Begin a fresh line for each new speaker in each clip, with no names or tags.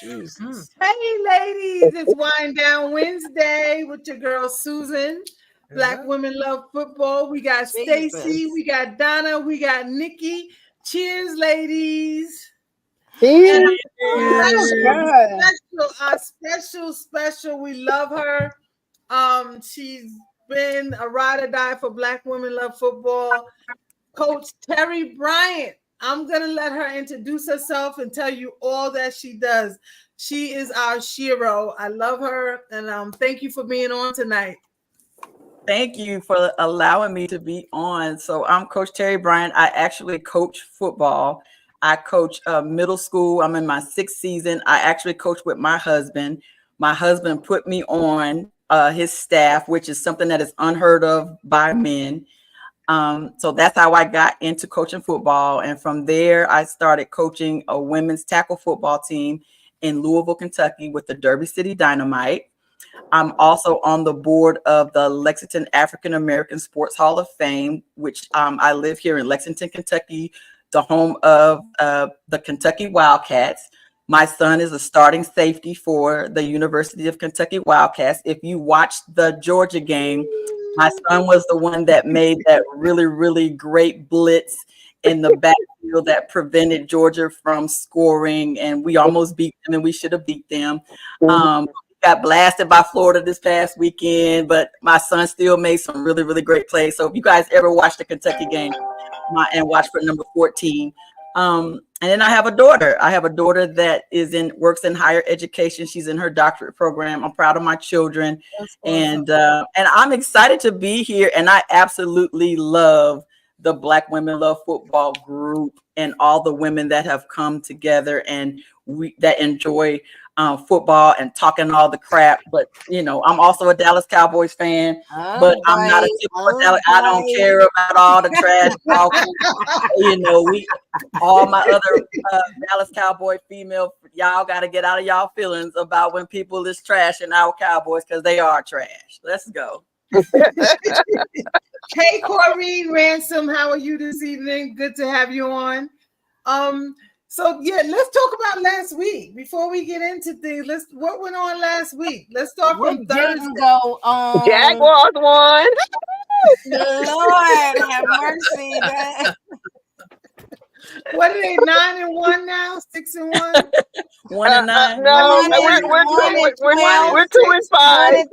Jesus.
Hey, ladies, it's Wind Down Wednesday with your girl Susan. Black Women Love Football. We got Stacy, we got Donna, we got Nikki. Cheers, ladies. And special. We love her. She's been a ride or die for Black Women Love Football. Coach Terry Bryant. I'm gonna let her introduce herself and tell you all that she does. She is our Shiro. I love her, and thank you for being on tonight.
Thank you for allowing me to be on. So I'm Coach Terry Bryant. I actually coach football. I coach middle school. I'm in my 6th season. I actually coach with my husband. My husband put me on his staff, which is something that is unheard of by men. So that's how I got into coaching football. And from there, I started coaching a women's tackle football team in Louisville, Kentucky with the Derby City Dynamite. I'm also on the board of the Lexington African American Sports Hall of Fame, which I live here in Lexington, Kentucky, the home of the Kentucky Wildcats. My son is a starting safety for the University of Kentucky Wildcats. If you watched the Georgia game, my son was the one that made that really, really great blitz in the backfield that prevented Georgia from scoring, and we almost beat them, and we should have beat them. Got blasted by Florida this past weekend, but my son still made some really, really great plays. So if you guys ever watch the Kentucky game and watch for number 14. And then I have a daughter. I have a daughter that works in higher education. She's in her doctorate program. I'm proud of my children. Awesome. And I'm excited to be here. And I absolutely love the Black Women Love Football group and all the women that have come together and that enjoy football and talking all the crap. But I'm also a Dallas Cowboys fan, but I'm not a typical Dallas. I don't care about all the trash talking. All my other Dallas Cowboy female, y'all got to get out of y'all feelings about when people is trashing our Cowboys, because they are trash. Let's go.
Hey, Corrine Ransom, how are you this evening? Good to have you on. So let's talk about last week before we get into things. What went on last week? Let's start from Thursday.
Go on.
Jaguars won.
Lord have mercy.
What are they, 9-1 now? 6-1?
1-9.
No, we're 2-5. We're 2-5.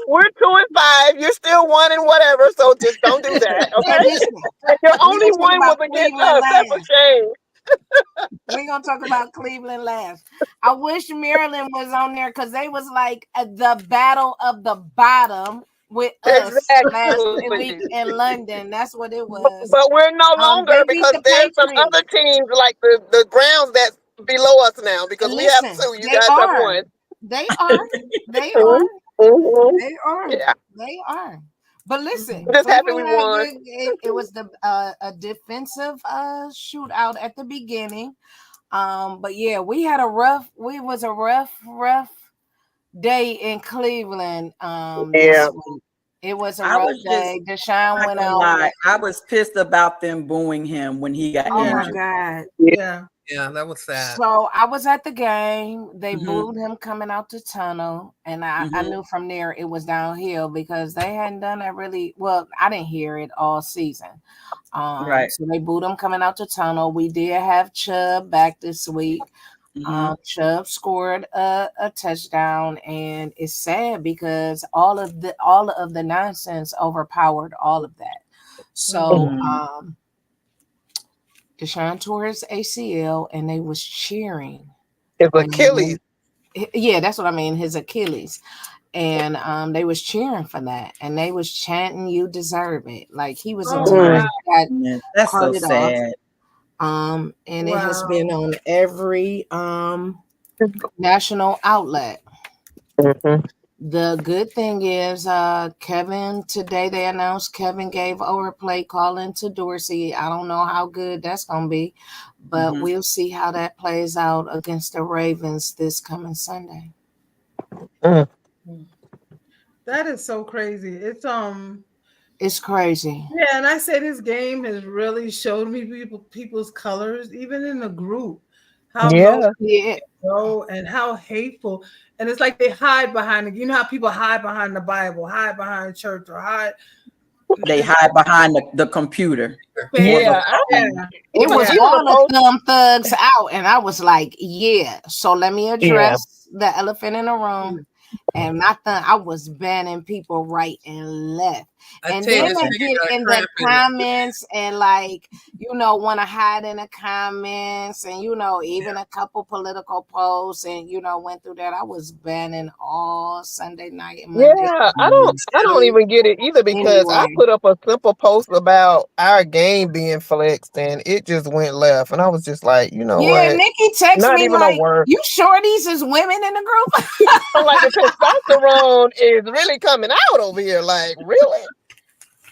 We're 2-5. You're still 1 and whatever. So just don't do that. Okay. Your only one was against us. That's a shame.
We're gonna talk about Cleveland last. I wish Maryland was on there because they was like the battle of the bottom with us last week in London. That's what it was.
But we're no longer, because there's some other teams like the Browns that's below us now, because we have 2. You guys have 1.
They are. They are.
Mm-hmm.
They are. Yeah. They are. But listen,
I'm just happy we won.
It was a defensive shootout at the beginning. But yeah, we had a rough day in Cleveland. It was a rough day. Deshaun went out.
I was pissed about them booing him when he got injured.
Oh my God.
Yeah, that was sad.
So I was at the game. They booed him coming out the tunnel, and I knew from there it was downhill because they hadn't done that really well. I didn't hear it all season. Right. So they booed him coming out the tunnel. We did have Chubb back this week. Chubb scored a touchdown, and it's sad because all of the nonsense overpowered all of that. So Deshaun tore his ACL, and they was cheering.
His Achilles.
Yeah, that's what I mean. His Achilles. And they was cheering for that, and they was chanting, "You deserve it!" Like he was
that's so sad.
And it has been on every national outlet. The good thing is Kevin, today they announced Kevin gave over play calling to Dorsey. I don't know how good that's going to be, but we'll see how that plays out against the Ravens this coming Sunday.
That is so crazy.
It's crazy.
Yeah, and I say this game has really showed me people's colors, even in the group, how low
Yeah.
go and how hateful. And it's like they hide behind it. You know how people hide behind the Bible, hide behind church, or hide.
They hide behind the computer.
Yeah,
It was all the thumb thugs out, and I was like, yeah. So let me address the elephant in the room. And I was banning people right and left. And then they get in the comments and like, want to hide in the comments and, even a couple political posts and, went through that. I was banning all Sunday night. And Monday.
Yeah, I don't even get it either because I put up a simple post about our game being flexed and it just went left. And I was just like, what?
Nikki texted me
even
like,
a word.
You sure these is women in the group?
I'm like, the testosterone is really coming out over here. Like, really?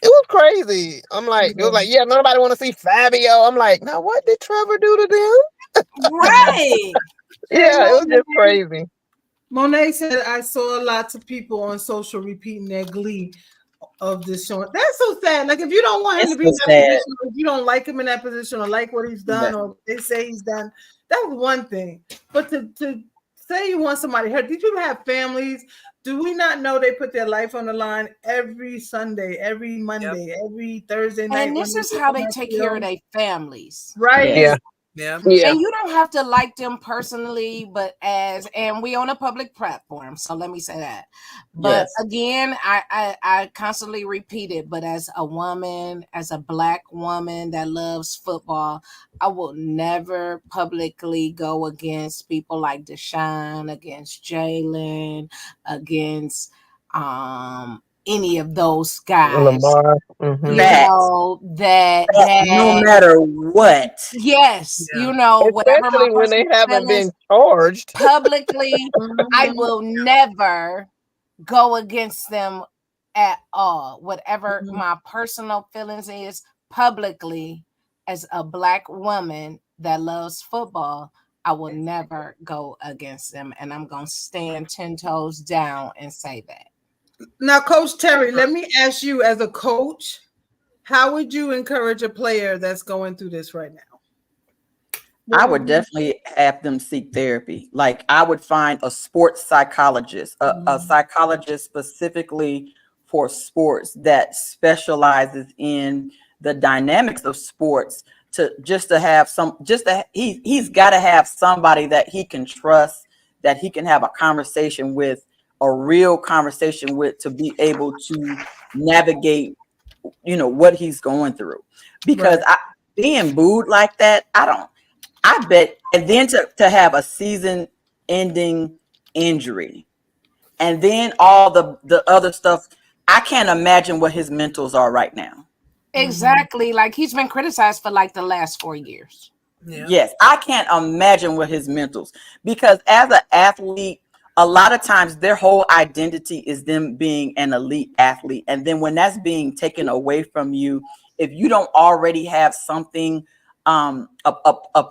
It was crazy. I'm like, it was like, yeah, nobody want to see Fabio. I'm like, now what did Trevor do to them?
Right.
Yeah, it was just crazy.
Monet said, I saw lots of people on social repeating their glee of this show. That's so sad. Like, if you don't want him to be in that position, if you don't like him in that position or like what he's done or they say he's done, that's one thing. But to say you want somebody hurt, these people have families. Do we not know they put their life on the line every Sunday, every Monday, every Thursday night?
And this is how they take care of their families.
Right.
Yeah.
Yeah.
And you don't have to like them personally, but and we on a public platform, so let me say that. But again, I constantly repeat it, but as a woman, as a Black woman that loves football, I will never publicly go against people like Deshaun, against Jalen, against any of those guys.
Lamar.
That
no matter what.
Yes,
especially
whatever
when they haven't been charged
publicly, I will never go against them at all. Whatever my personal feelings is publicly, as a Black woman that loves football, I will never go against them, and I'm gonna stand 10 toes down and say that.
Now, Coach Terry, let me ask you, as a coach, how would you encourage a player that's going through this right now?
I would definitely have them seek therapy. Like, I would find a sports psychologist, a psychologist specifically for sports that specializes in the dynamics of sports, he's got to have somebody that he can trust, that he can have a conversation with, a real conversation with, to be able to navigate, what he's going through. Because being booed like that, I bet, and then to have a season-ending injury, and then all the other stuff, I can't imagine what his mentals are right now.
Exactly, like he's been criticized for like the last 4 years.
Yeah. Yes, I can't imagine what his mentals, because as an athlete, a lot of times their whole identity is them being an elite athlete. And then when that's being taken away from you, if you don't already have something, a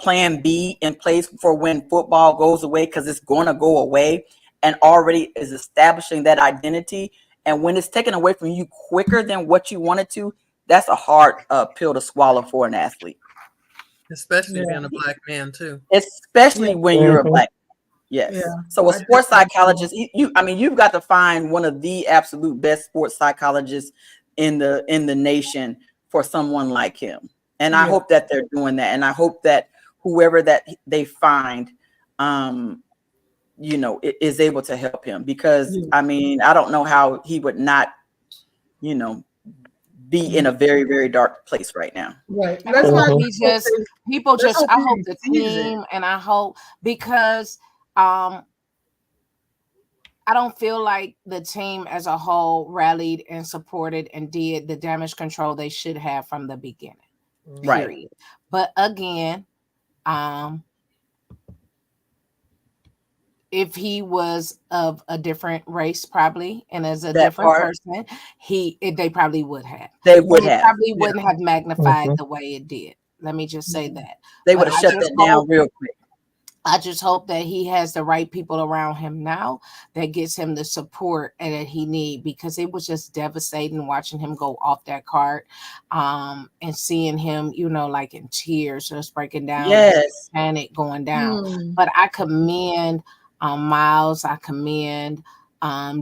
plan B in place for when football goes away, because it's going to go away, and already is establishing that identity. And when it's taken away from you quicker than what you wanted to, that's a hard pill to swallow for an athlete.
Especially being a Black man too.
Especially when you're a Black. Yes. Yeah. So a sports psychologist, you've got to find one of the absolute best sports psychologists in the nation for someone like him. And I hope that they're doing that. And I hope that whoever that they find, is able to help him, because I don't know how he would not, be in a very, very dark place right now.
Right.
That's why people just, I hope the team, and I hope, because I don't feel like the team as a whole rallied and supported and did the damage control they should have from the beginning.
Right.
Period. But again, if he was of a different race, probably, and as a different person, they probably would have.
They probably
wouldn't have magnified the way it did. Let me just say that.
They would have shut that down real quick.
I just hope that he has the right people around him now that gets him the support and that he need, because it was just devastating watching him go off that cart, and seeing him, like in tears, just breaking down,
Yes.
panic going down. But I commend Miles. I commend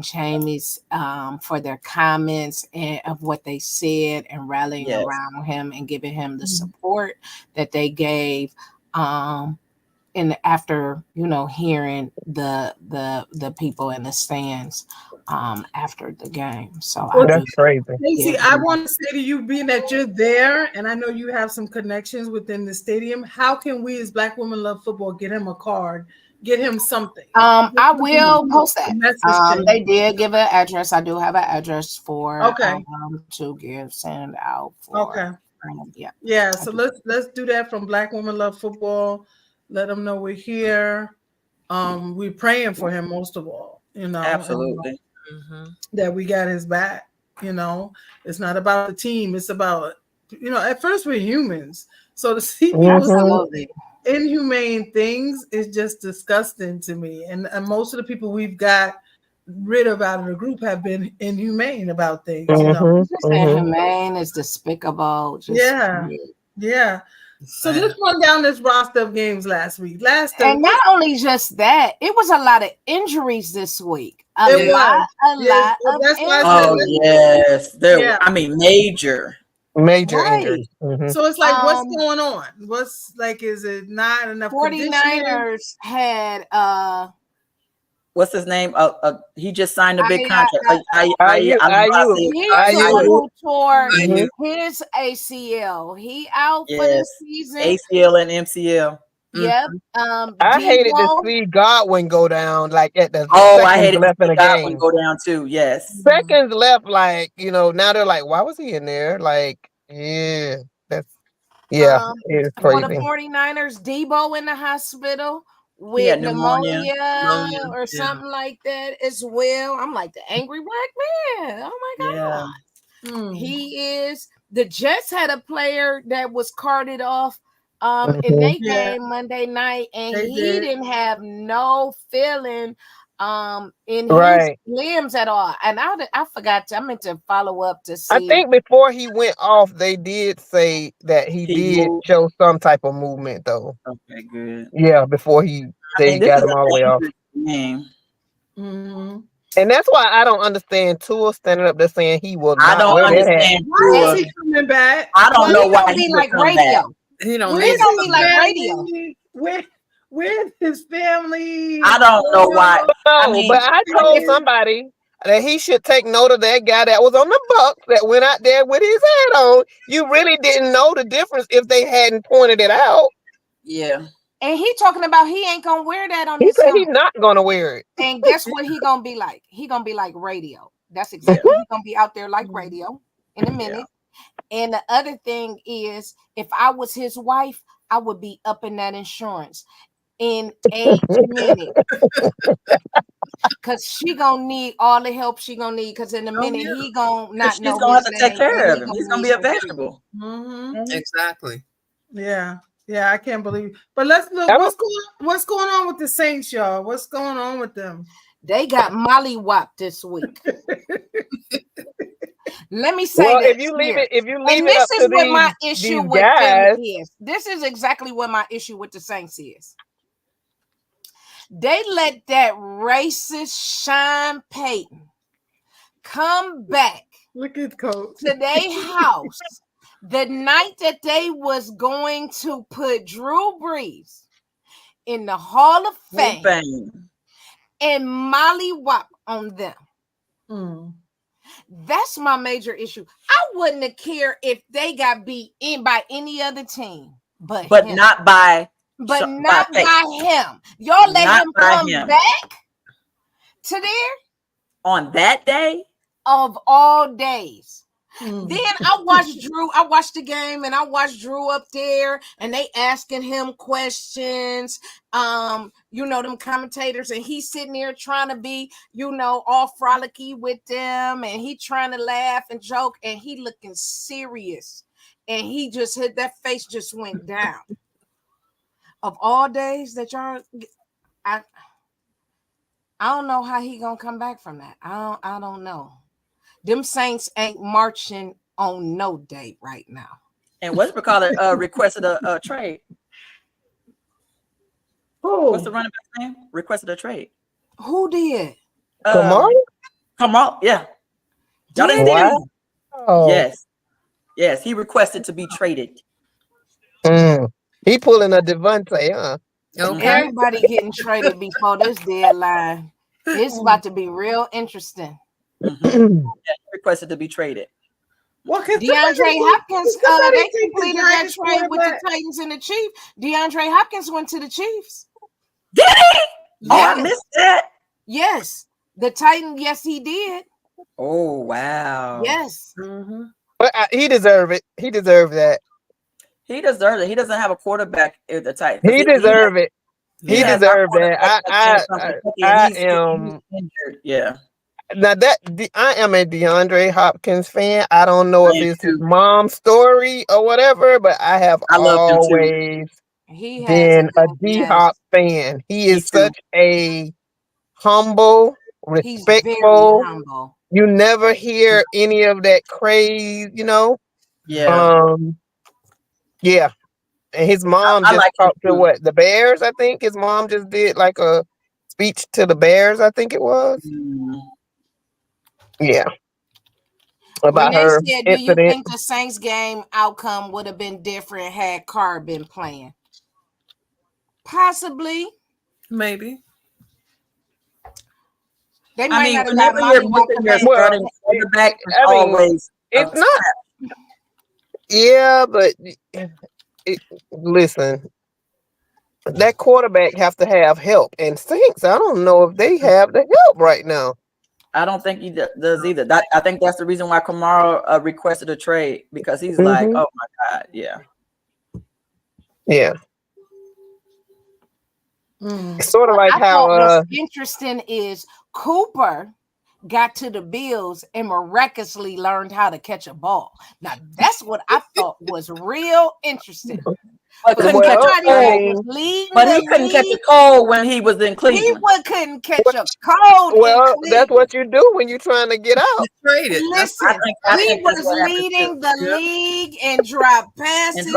Jamie's for their comments and of what they said and rallying around him and giving him the support that they gave. And after hearing the people in the stands after the game. So
that's crazy.
Stacey, I want to say to you, being that you're there and I know you have some connections within the stadium, how can we as Black Women Love Football get him a card, get him something?
I will post that. They did give an address. I do have an address for to send out for.
Yeah, so let's do that from Black Women Love Football. Let them know we're here. We're praying for him most of all,
Absolutely.
That we got his back. It's not about the team, it's about, at first we're humans, so to see people inhumane things is just disgusting to me, and most of the people we've got rid of out of the group have been inhumane about things.
Inhumane is despicable.
Yeah. So let's run down this roster of games last week.
And not only just that, it was a lot of injuries this week. A lot of injuries.
Oh yes, I mean major
injuries.
So it's like, what's going on? What's like? Is it not enough?
49ers had
what's his name? He just signed a big contract.
Who tore his ACL. He out for the season.
ACL and MCL.
Yep.
I hated to see Godwin go down like at the
I hated to see Godwin go down too. Yes.
Seconds left, like now they're like, why was he in there? Like, it's crazy.
For the 49ers, Debo in the hospital with pneumonia or something like that as well. I'm like, the angry black man. Oh my God. He is. The Jets had a player that was carted off in their game Monday night, and he didn't have no feeling in his limbs at all. And I forgot I meant to follow up to see.
I think before he went off, they did say that he did show some type of movement though.
Okay, good.
Yeah, before they got him all the way off. And that's why I don't understand Tua standing up there saying he will not.
I don't understand Tua.
Why is he coming back?
I don't know why he
like radio.
He don't be like radio. With his family.
I don't know why.
But I told somebody that he should take note of that guy that was on the Bucs that went out there with his hat on. You really didn't know the difference if they hadn't pointed it out.
Yeah.
And he talking about he ain't gonna wear that on.
He said he's not gonna wear it.
And guess what he gonna be like? He gonna be like radio. That's exactly. He's gonna be out there like radio in a minute. And the other thing is, if I was his wife, I would be up in that insurance in 8 minutes. Because she gonna need all the help she gonna need. Because in a minute he gonna not
she's
know.
She's gonna have to take care of him. He's gonna be a vegetable.
Exactly.
Yeah, I can't believe. But let's look. What's going on with the Saints, y'all? What's going on with them?
They got mollywopped this week. Let me say
if you leave it
this
up
is
to
what my issue with
guys,
them is. This is exactly what my issue with the Saints is. They let that racist Sean Payton come back.
Look at Coach
to their house the night that they was going to put Drew Brees in the Hall of Fame and mollywop on them. That's my major issue. I wouldn't have cared if they got beat in by any other team, but him.
not by
him. Y'all let him come back to there
on that day
of all days. Then I watched the game and I watched Drew up there and they asking him questions, them commentators, and he's sitting there trying to be, all frolicky with them, and he trying to laugh and joke, and he looking serious, and he just that face just went down. of all days that y'all, I don't know how he gonna come back from that. I don't know. Them Saints ain't marching on no date right now.
And Westbrook requested a trade. What's the running back's name? Requested a trade.
Who did?
Kamara?
Kamara, yeah. Y'all didn't see that?
Wow.
Yes, he requested to be traded.
He pulling a Devontae, huh?
Okay.
Everybody getting traded before this deadline. It's about to be real interesting.
He requested to be traded.
Well,
DeAndre Hopkins,
somebody
they
take the
completed that
Giants
trade with the
quarterback?
Titans and the Chiefs. DeAndre Hopkins went to the Chiefs.
Did he?
Yes.
Oh, I missed that.
Yes. The Titan, yes, he did.
Oh, wow.
Yes.
But he deserved it. He deserved that.
He deserves it. He doesn't have a quarterback at the Titans.
He deserved it. He
has
deserved
our
that.
quarterback
I
he's
am
injured. Yeah.
now I am a DeAndre Hopkins fan. I don't know if it's his mom's story or whatever, but I have
love him too.
always
He has
been a D-Hop fan. He is such a humble,
He's very
respectful.
humble.
You never hear any of that craze,
Yeah.
Yeah. And his mom
I
just
like
talked
him
to
too.
the Bears, I think. His mom just did like a speech to the Bears, I think it was. Yeah. About
Renee
her
said, do you
incident.
think the Saints game outcome would have been different had Carr been playing? Possibly.
Maybe.
They might not have got
whenever
Molly
you're missing your starting quarterback,
It's not. Yeah, but listen, that quarterback have to have help. And Saints, I don't know if they have the help right now.
I don't think he does either. I think that's the reason why Kamara requested a trade, because he's like, oh my God, yeah.
Yeah. It's sort of like
I
how
what's interesting is Cooper got to the Bills and miraculously learned how to catch a ball. Now that's what I thought was real interesting.
But couldn't catch a cold when he was in Cleveland.
He couldn't catch a cold.
Well, that's what you do when you're trying to get out.
Listen, he was leading the league in drop passes.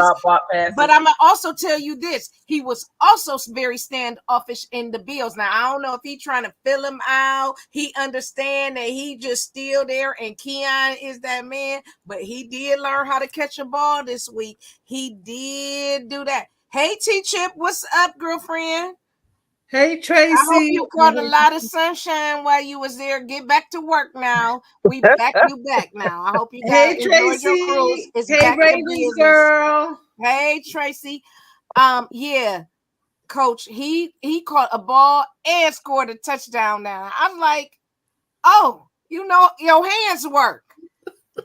But I'm gonna also tell you this: he was also very standoffish in the Bills. Now I don't know if he's trying to fill him out. He understand that he just still there, and Keon is that man. But he did learn how to catch a ball this week. He did do that. Hey T-Chip, what's up, girlfriend?
Hey Tracy.
I hope you caught a lot of sunshine while you was there. Get back to work now. We back you back now. I hope you guys enjoyed your cruise. It's
hey Ravens girl.
Hey Tracy. Yeah, coach, he caught a ball and scored a touchdown now. I'm like, oh, your hands work.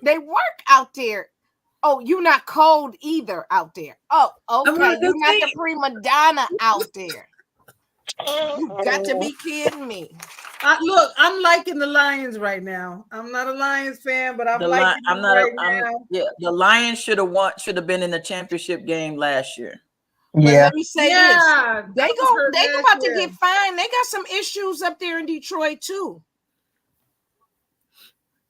They work out there. Oh, you're not cold either out there. Oh, okay. You're not the prima donna out there. You got to be kidding me.
Look, I'm liking the Lions right now. I'm not a Lions fan, but
the Lions should have been in the championship game last year.
But let me say this. They about to get fined. They got some issues up there in Detroit too.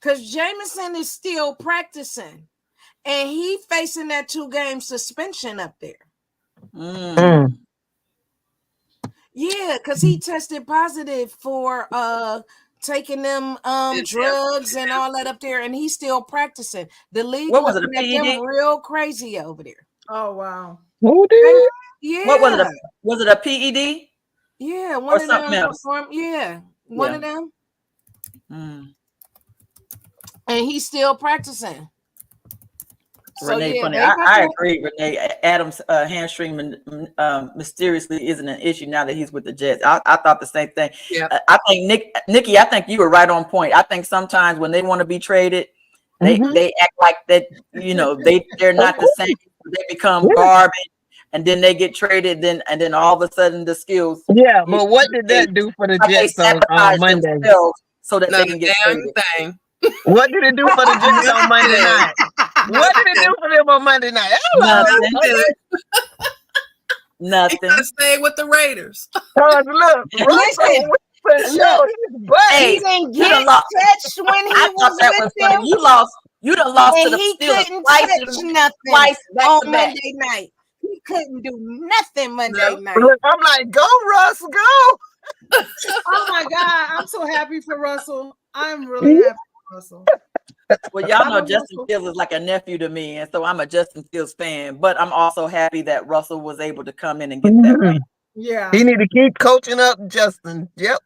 Because Jameson is still practicing. And he facing that 2-game suspension up there. Yeah, because he tested positive for taking them drugs and all that up there, and he's still practicing. The league was looking at them real crazy over there.
Oh wow.
Who did?
Yeah.
What was it? Was it a PED?
Yeah, one of them. One of them. And he's still practicing.
Renee, funny. I agree, Renee. Adams' hamstring mysteriously isn't an issue now that he's with the Jets. I thought the same thing.
Yeah.
I think Nikki, I think you were right on point. I think sometimes when they want to be traded, they act like that. They're not the same. They become garbage, and then they get traded. And then all of a sudden the skills.
Yeah, but what did that do for the Jets on Monday?
So that they can get traded.
Thing.
What did it do for the Jets on Monday night? What did it do for them on Monday night?
Nothing.
He gotta stay with the Raiders.
Cause look, Russell Wilson showed his butt.
Hey,
He didn't
you
get
done lost.
touched when he
I thought
was
that
with
was
them,
funny. You done lost to
and
the
he
Steelers
couldn't
twice,
touch nothing
twice back
on
to back.
Monday night. He couldn't do nothing Monday
No.
night.
Look, I'm like, go Russ, go.
Oh my God, I'm so happy for Russell. I'm really happy for Russell.
Well, y'all know
I'm
Justin
Russell.
Fields is like a nephew to me, and so I'm a Justin Fields fan. But I'm also happy that Russell was able to come in and get that win.
Yeah.
He need to keep coaching up Justin. Yep.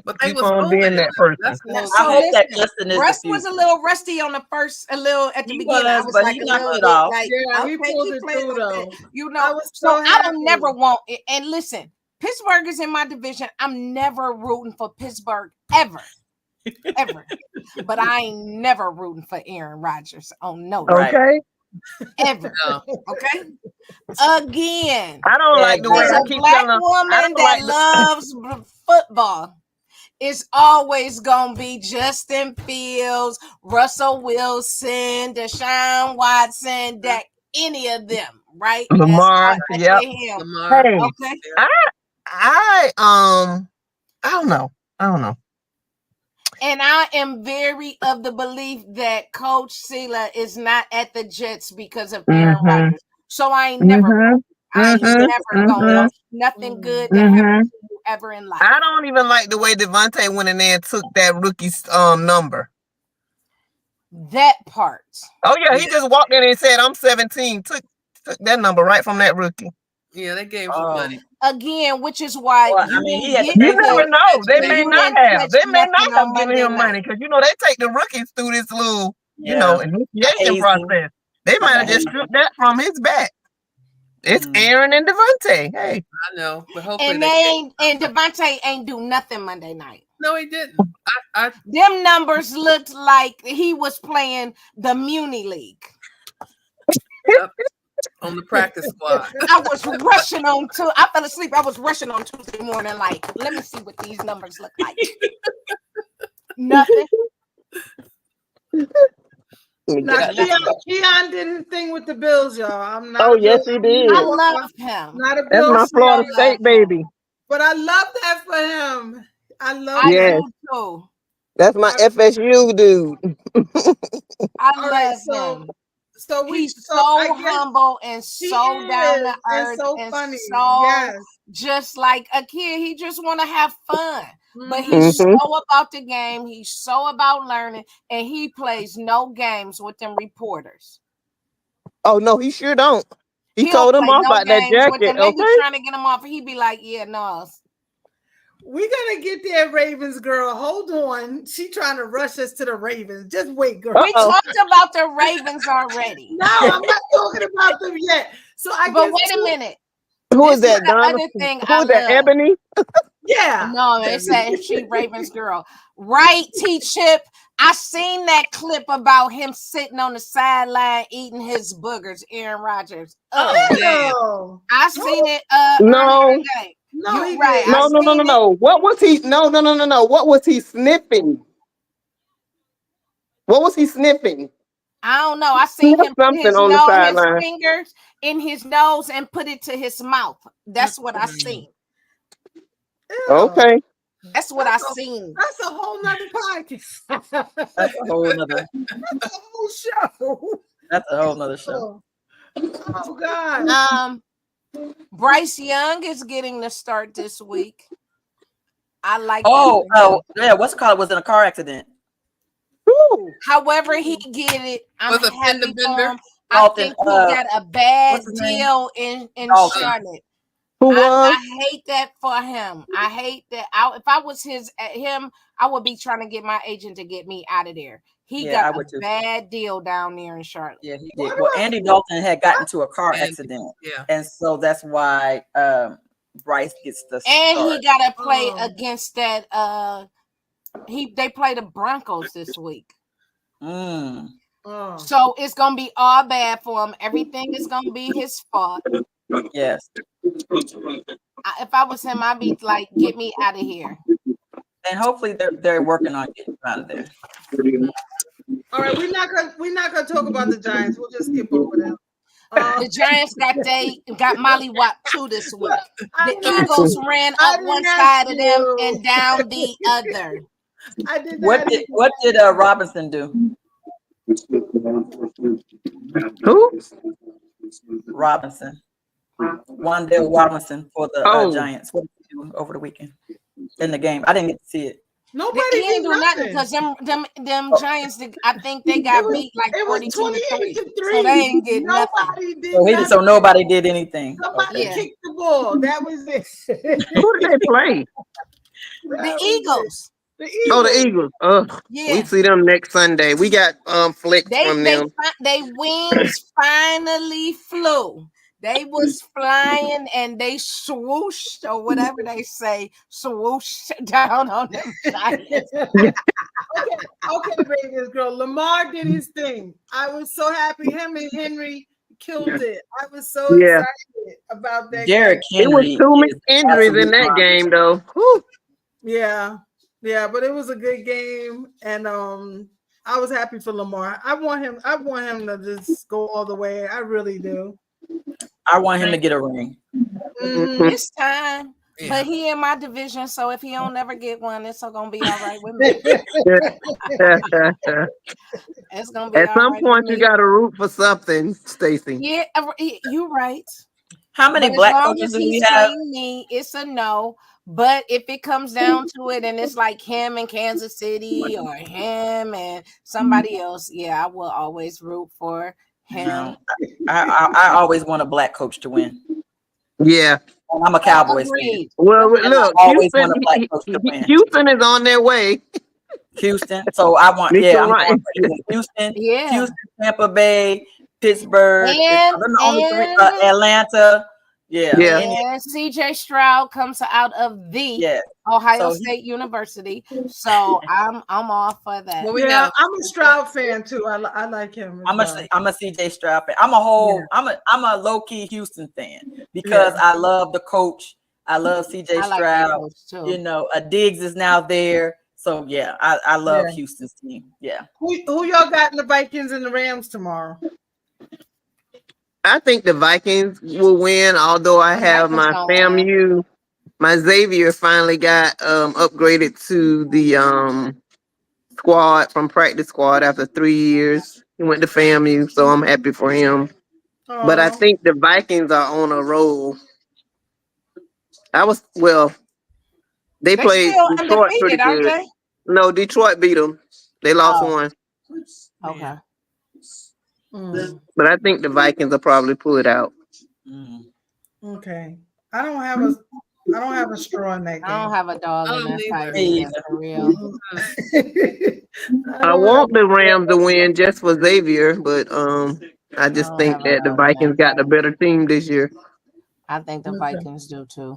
But they
Keep
was
on
moving
being
him.
that person.
That's the
No,
whole
I
so
hope that
listen,
Justin is
Russ
the
was
future.
a little rusty on the first, at the
He
beginning. I
was,
was
but
like
he
a
knocked
little
it
bit
off.
like,
Yeah, he
okay,
pulled
he
it
played
through,
like that.
though.
You
I
know,
was
so
so
I don't
happy.
never want it. And listen, Pittsburgh is in my division. I'm never rooting for Pittsburgh ever. Ever. But I ain't never rooting for Aaron Rodgers on no day.
Right.
Okay.
Ever.
No.
Okay. Again,
I don't like the way
as
I
a
keep
black
telling. I
woman
don't
that
like
loves football, it's always gonna be Justin Fields, Russell Wilson, Deshaun Watson, Dak, any of them, right?
Lamar.
That's
Yep.
him.
Lamar.
Hey,
Okay.
I don't know.
And I am very of the belief that Coach Sela is not at the Jets because of Aaron
Mhm.
Rodgers. So I ain't never, I ain't never gonna want nothing good to happen to you ever in life.
I don't even like the way Devontae went in there and took that rookie's number.
That part.
Oh yeah, he just walked in and said, "I'm 17." Took that number right from that rookie.
Yeah, they gave him some money.
Again, which is why
Well,
you
I mean,
didn't
he had
get
to
You
pay
the-
never know. They may
you
not
didn't
have.
touch
They may not
nothing on
have given him
Monday
money
night.
because you know they take the rookies through this little, you
Yeah.
know, initiation
Hazing.
process. They might have just
hazing.
stripped that from his back. It's Aaron and Devontae. Hey,
I know, but hopefully
And Devontae ain't do nothing Monday night.
No, he didn't. I
Them numbers looked like he was playing the Muni League.
on the practice squad.
I was rushing on to. I fell asleep. I was rushing on Tuesday morning. Like, let me see what these numbers look like. Nothing.
Now, Keon did his thing with the Bills, y'all. I'm not.
Oh, yes, he did.
I love him.
Not a
That's
Bills
my Florida
fan,
State baby.
but I love that for him. I love
I
Yes.
do too.
That's my FSU dude.
I
All right,
love him.
So
He's
so
so
I guess
humble and
he
so down
is,
to
and
earth
so
and
funny.
so
Yes.
just like a kid. He just want to have fun. But
Mhm.
he's so about the game. He's so about learning, and he plays no games with them reporters.
Oh no, he sure don't. He
He don't
told him
play
off
no
about that
games with
jacket.
them. They be
Okay.
trying to get him off. He be like, "Yeah, no."
We're gonna get there, Ravens girl. Hold on. She trying to rush us to the Ravens. Just wait, girl.
We talked about the Ravens already.
No, I'm not talking about them yet. So I
But
guess
wait a minute.
Who
This
is that?
the
Donna?
other thing
Who
I
is that?
love.
Ebony?
Yeah.
No, it said she Ravens girl. Right, T-Chip. I seen that clip about him sitting on the sideline eating his boogers, Aaron Rodgers.
No.
I seen it
No.
earlier today.
No,
You
he
right.
didn't.
I seen it.
What was he? No. What was he sniffing? What was he sniffing?
I don't know. I seen him put
Something
his
on the
nose, his
sideline.
fingers in his nose and put it to his mouth. That's what I seen.
Ew.
Okay.
That's what I seen.
That's a whole nother podcast.
That's a whole nother.
That's a whole show.
That's a whole nother show.
Oh God.
Bryce Young is getting the start this week. I like
Oh,
that.
yeah. What's it called? Was in a car accident.
However he get it, I'm
Was it
happy
fender
for
bender?
him. I
Dalton,
think he got a bad
what's his name?
deal in
Dalton.
Charlotte.
Who was?
I hate that for him. I hate that. If I was him, I would be trying to get my agent to get me out of there. He
Yeah, I
got
would
a
too.
bad deal down there in Charlotte.
Yeah, he did. Well, Andy Dalton had gotten into a car accident,
Yeah.
and so that's why Bryce gets the
And
start.
he got to play
Oh.
against that. They play the Broncos this week.
Mm.
Oh.
So it's gonna be all bad for him. Everything is gonna be his fault.
Yes.
If I was him, I'd be like, "Get me out of here."
And hopefully they're working on getting out of there.
All right, we're not gonna talk about the Giants. We'll just skip over them.
The Giants got mollywopped too this week. The Eagles ran
I
up
didn't
one
ask
side of them
you.
and down the other.
I did
What did Robinson do?
Who?
Robinson. Wandale Robinson for the Giants. What did he do over the weekend in the game? I didn't get to see it.
Nobody
He ain't do nothing because them Giants, I think they got beat like 42-3. So they ain't get nothing.
So nobody did anything.
Somebody kicked the ball. That was it.
Who did they play?
The Eagles.
Oh, the Eagles.
Yeah.
We see them next Sunday. We got flicks from them.
They wings finally flew. They was flying and they swooshed or whatever they say, swooshed down on them Giants.
Okay, Vegas girl. Lamar did his thing. I was so happy. Him and Henry killed it. I was so excited about that.
Derrick
Henry. It was too many injuries in that game, though. Whew.
Yeah, but it was a good game, and I was happy for Lamar. I want him to just go all the way. I really do.
I want him to get a ring.
It's time. Yeah. But he in my division, so if he don't ever get one, it's gonna be all right with me. It's gonna be
at some point you gotta root for something, Stacey.
Yeah, you're right.
How many black coaches do we have?
Me, it's a no. But if it comes down to it, and it's like him in Kansas City or him and somebody else, yeah, I will always root for him.
No, I always want a black coach to win.
Yeah.
I'm a Cowboys fan.
Well, look, Houston is on their way.
Houston. So I want, Houston, Houston, Tampa Bay, Pittsburgh, Atlanta. Yeah.
And CJ Stroud comes out of the Ohio State University. So I'm all for that.
Well, I'm a Stroud fan too. I like him.
I'm a CJ Stroud fan. I'm a low-key Houston fan because I love the coach. I love CJ Stroud. You know, Diggs is now there. So I love Houston's team. Yeah.
Who y'all got in the Vikings and the Rams tomorrow?
I think the Vikings will win, although I have my FAMU. My Xavier finally got upgraded to the squad from practice squad after 3 years. He went to FAMU, so I'm happy for him. But I think the Vikings are on a roll. They played Detroit pretty good. They? No, Detroit beat them. They lost one.
Okay.
But I think the Vikings will probably pull it out.
Okay. I don't have a straw in that game.
I don't have a dog in that fight either, for real.
I want the Rams to win just for Xavier, but I just think that the Vikings got the better team this year.
I think the Vikings do too.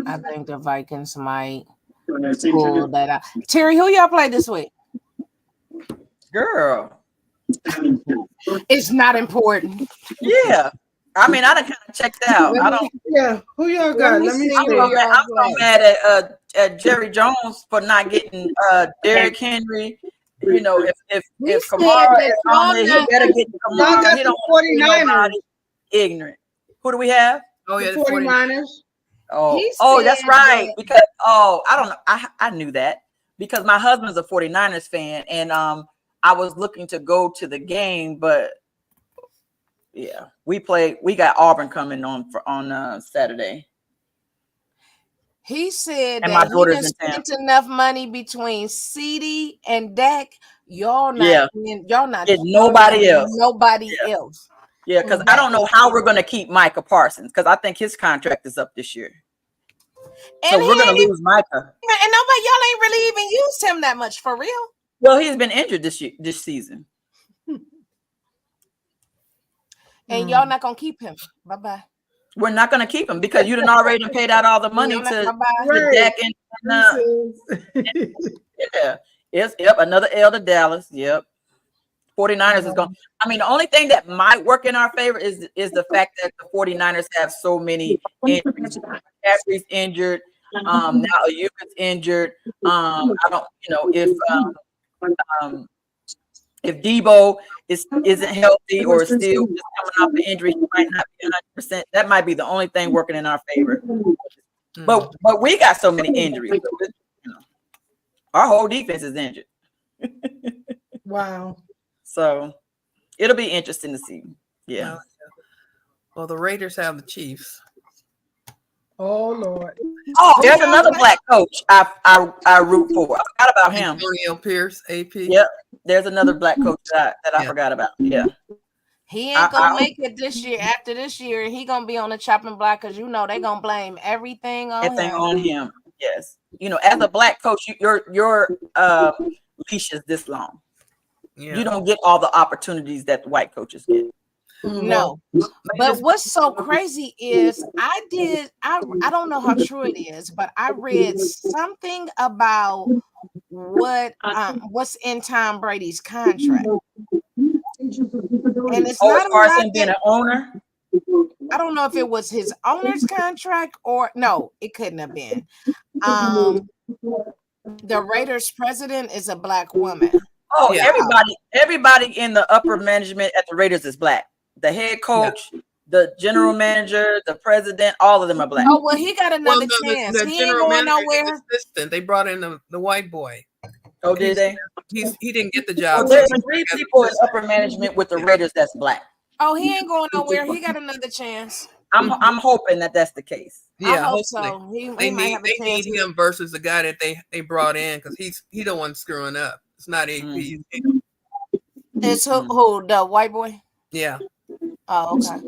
I think the Vikings might pull that out. Terry, who y'all play this week?
Girl,
it's not important.
Yeah, I mean, I done kind of checked out. I don't.
Yeah, who y'all got? Let me see.
I'm so mad at Jerry Jones for not getting Derrick Henry. You know, if Kamara is on there, he better get Kamara. He don't want to be nobody ignorant. Who do we have?
Oh yeah, the 49ers.
Oh, that's right. Because I don't know. I knew that because my husband's a 49ers fan, and I was looking to go to the game, but yeah, we got Auburn coming on Saturday.
He said and that he done spent enough money between CD and Dak. Y'all not
getting nobody else.
Nobody else.
Yeah, because I don't know how we're going to keep Micah Parsons because I think his contract is up this year. And so we're going to lose Micah.
And y'all ain't really even used him that much for real.
Well, he's been injured this season.
And y'all not going to keep him. Bye-bye.
We're not going to keep him because you done already paid out all the money to Dak and another L to Dallas. Yep. 49ers is going. I mean, the only thing that might work in our favor is the fact that the 49ers have so many injuries. Caffrey's injured. Now Ayuka's injured. I don't, if If Debo isn't healthy or is still just coming off an injury, he might not be 100%. That might be the only thing working in our favor. But we got so many injuries. So our whole defense is injured.
Wow.
So it'll be interesting to see. Yeah.
Well, the Raiders have the Chiefs.
Oh Lord.
Oh, there's another black coach I root for. I forgot about him.
Antonio Pierce, AP.
Yep. There's another black coach that I forgot about. Yeah.
He ain't gonna make it this year. After this year, he gonna be on the chopping block because you know they gonna blame everything on him.
Yes. As a black coach, your leash is this long.
Yeah.
You don't get all the opportunities that the white coaches get.
No, but what's so crazy is I don't know how true it is, but I read something about what's in Tom Brady's contract, and it's not
as far as him being an owner.
I don't know if it was his owner's contract or no, it couldn't have been. The Raiders president is a black woman.
Oh, yeah. Everybody in the upper management at the Raiders is black. The head coach, the general manager, the president, all of them are black.
Oh, well, he got another chance.
The
he ain't
general
going
manager,
nowhere.
Assistant, they brought in the white boy.
Oh, did they?
He didn't get the job.
Well, there's 3 people in upper management with the Raiders that's black.
Oh, he ain't going nowhere. He got another chance.
I'm hoping that's the case.
Yeah,
I hope so. He might have a chance.
They need him versus the guy that they brought in because he's the one screwing up. It's not AP.
It's who the white boy?
Yeah.
Oh, okay.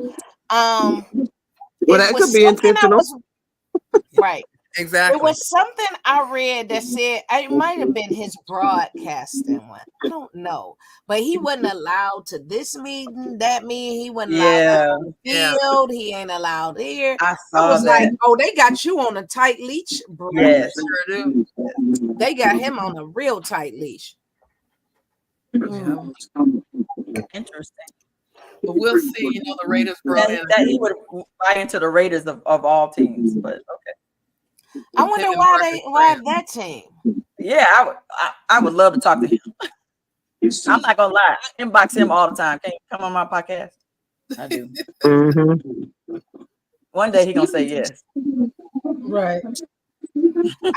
Well, that could be intentional.
Right.
Exactly.
It was something I read that said it might have been his broadcasting one. I don't know, but he wasn't allowed to this meeting, that meeting. He wasn't allowed to the field. He ain't allowed here.
I was
that. Like, oh, they got you on a tight leash, bro.
Yes,
sure do.
They got him on a real tight leash.
Yeah.
Interesting.
But we'll see. The Raiders brought in
that he would buy into the Raiders of all teams, but okay.
I wonder why that team.
Yeah, I would love to talk to him. I'm not gonna lie, I inbox him all the time. Can you come on my podcast? I do. One day he gonna say yes.
Right.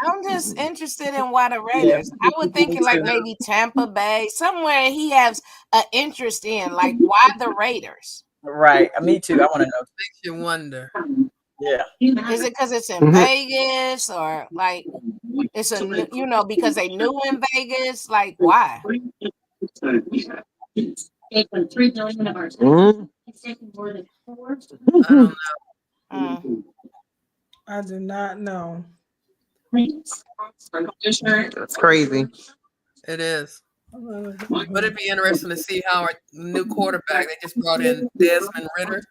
I'm just interested in why the Raiders. I would think like maybe Tampa Bay, somewhere he has an interest in. Like, why the Raiders?
Right. Me too. I want to know.
Makes you wonder.
Yeah.
Is it because it's in Vegas or like it's because they knew in Vegas? Like, why?
$3 billion of ours. It's taken more than 4.
I don't know.
I do not know.
That's crazy.
It is. But it'd be interesting to see how our new quarterback they just brought in, Desmond Ridder,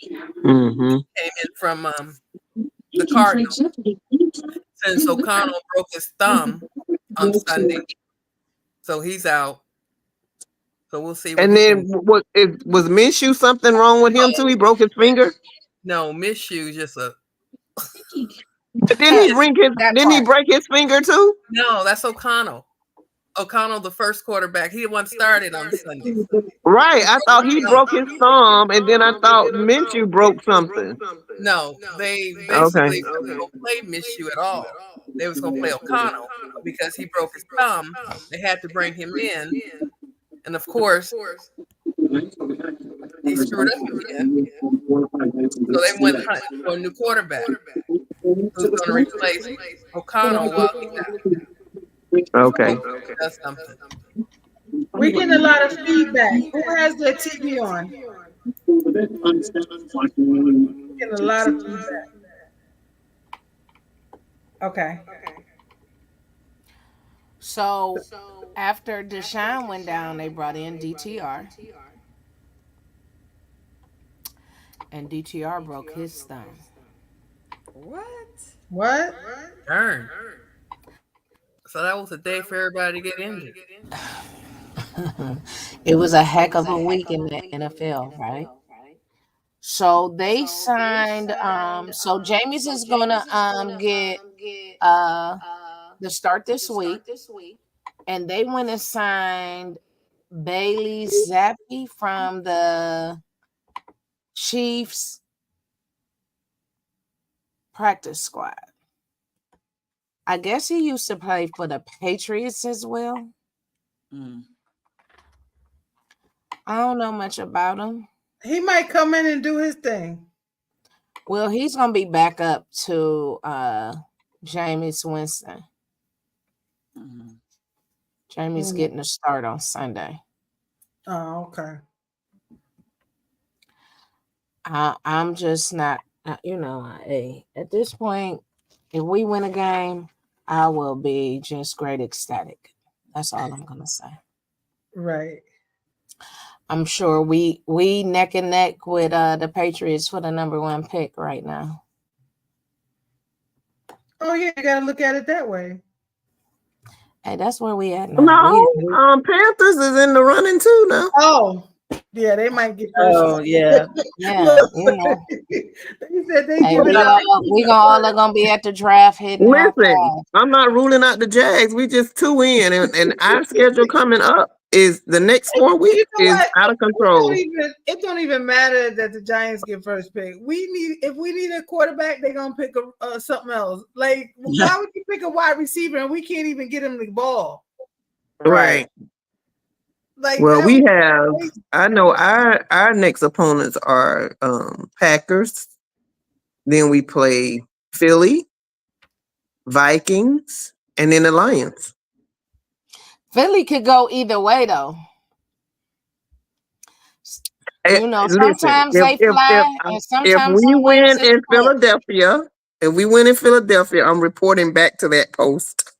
came in from the Cardinals. Since O'Connell broke his thumb on Sunday, so he's out. So we'll see.
And then was Minshew something wrong with him too? He broke his finger.
No, Minshew just a.
Didn't he break his finger too?
No, that's O'Connell. O'Connell, the first quarterback, he wasn't started on Sunday.
Right. I thought he broke his thumb, and then I thought Minshew broke something.
No, they basically didn't play Minshew at all. They was gonna play O'Connell because he broke his thumb. They had to bring him in, and of course, he screwed up again. So they went hunting for a new quarterback who's going to replace O'Connell while he's out.
Okay.
That's something.
We're getting a lot of feedback. Who has their TV on? We're getting a lot of feedback. Okay.
So after Deshaun went down, they brought in DTR. And DTR broke his thumb.
What?
Darn. So that was a day for everybody to get injured.
It was a heck of a week in the NFL, right? So they signed so Jameis is gonna get the start this week, and they went and signed Bailey Zappi from the Chiefs practice squad. I guess he used to play for the Patriots as well.
Mm.
I don't know much about him.
He might come in and do his thing.
Well, he's gonna be back up to Jameis Winston.
Mm-hmm.
Jamie's getting a start on Sunday.
Oh, okay.
I'm just not, hey, at this point, if we win a game, I will be just great ecstatic. That's all I'm gonna say.
Right.
I'm sure we neck and neck with the Patriots for the number 1 pick right now.
Oh yeah, you gotta look at it that way.
Hey, that's where we at now.
No, Panthers is in the running too now.
Oh, yeah, they might get first.
Oh yeah.
Yeah, you know.
They said they
Hey,
give it up.
we all are gonna be at the draft hitting.
Listen, I'm not ruling out the Jags. We just 2 in, and our schedule coming up is the next 4 weeks is out of control.
It don't even matter that the Giants get first pick. If we need a quarterback, they're gonna pick something else. Like, why would you pick a wide receiver and we can't even get him the ball?
Right.
Like,
well, we have. I know our next opponents are Packers. Then we play Philly, Vikings, and then the Lions.
Philly could go either way, though. Sometimes they fly, and sometimes
if we win in Philadelphia, I'm reporting back to that post.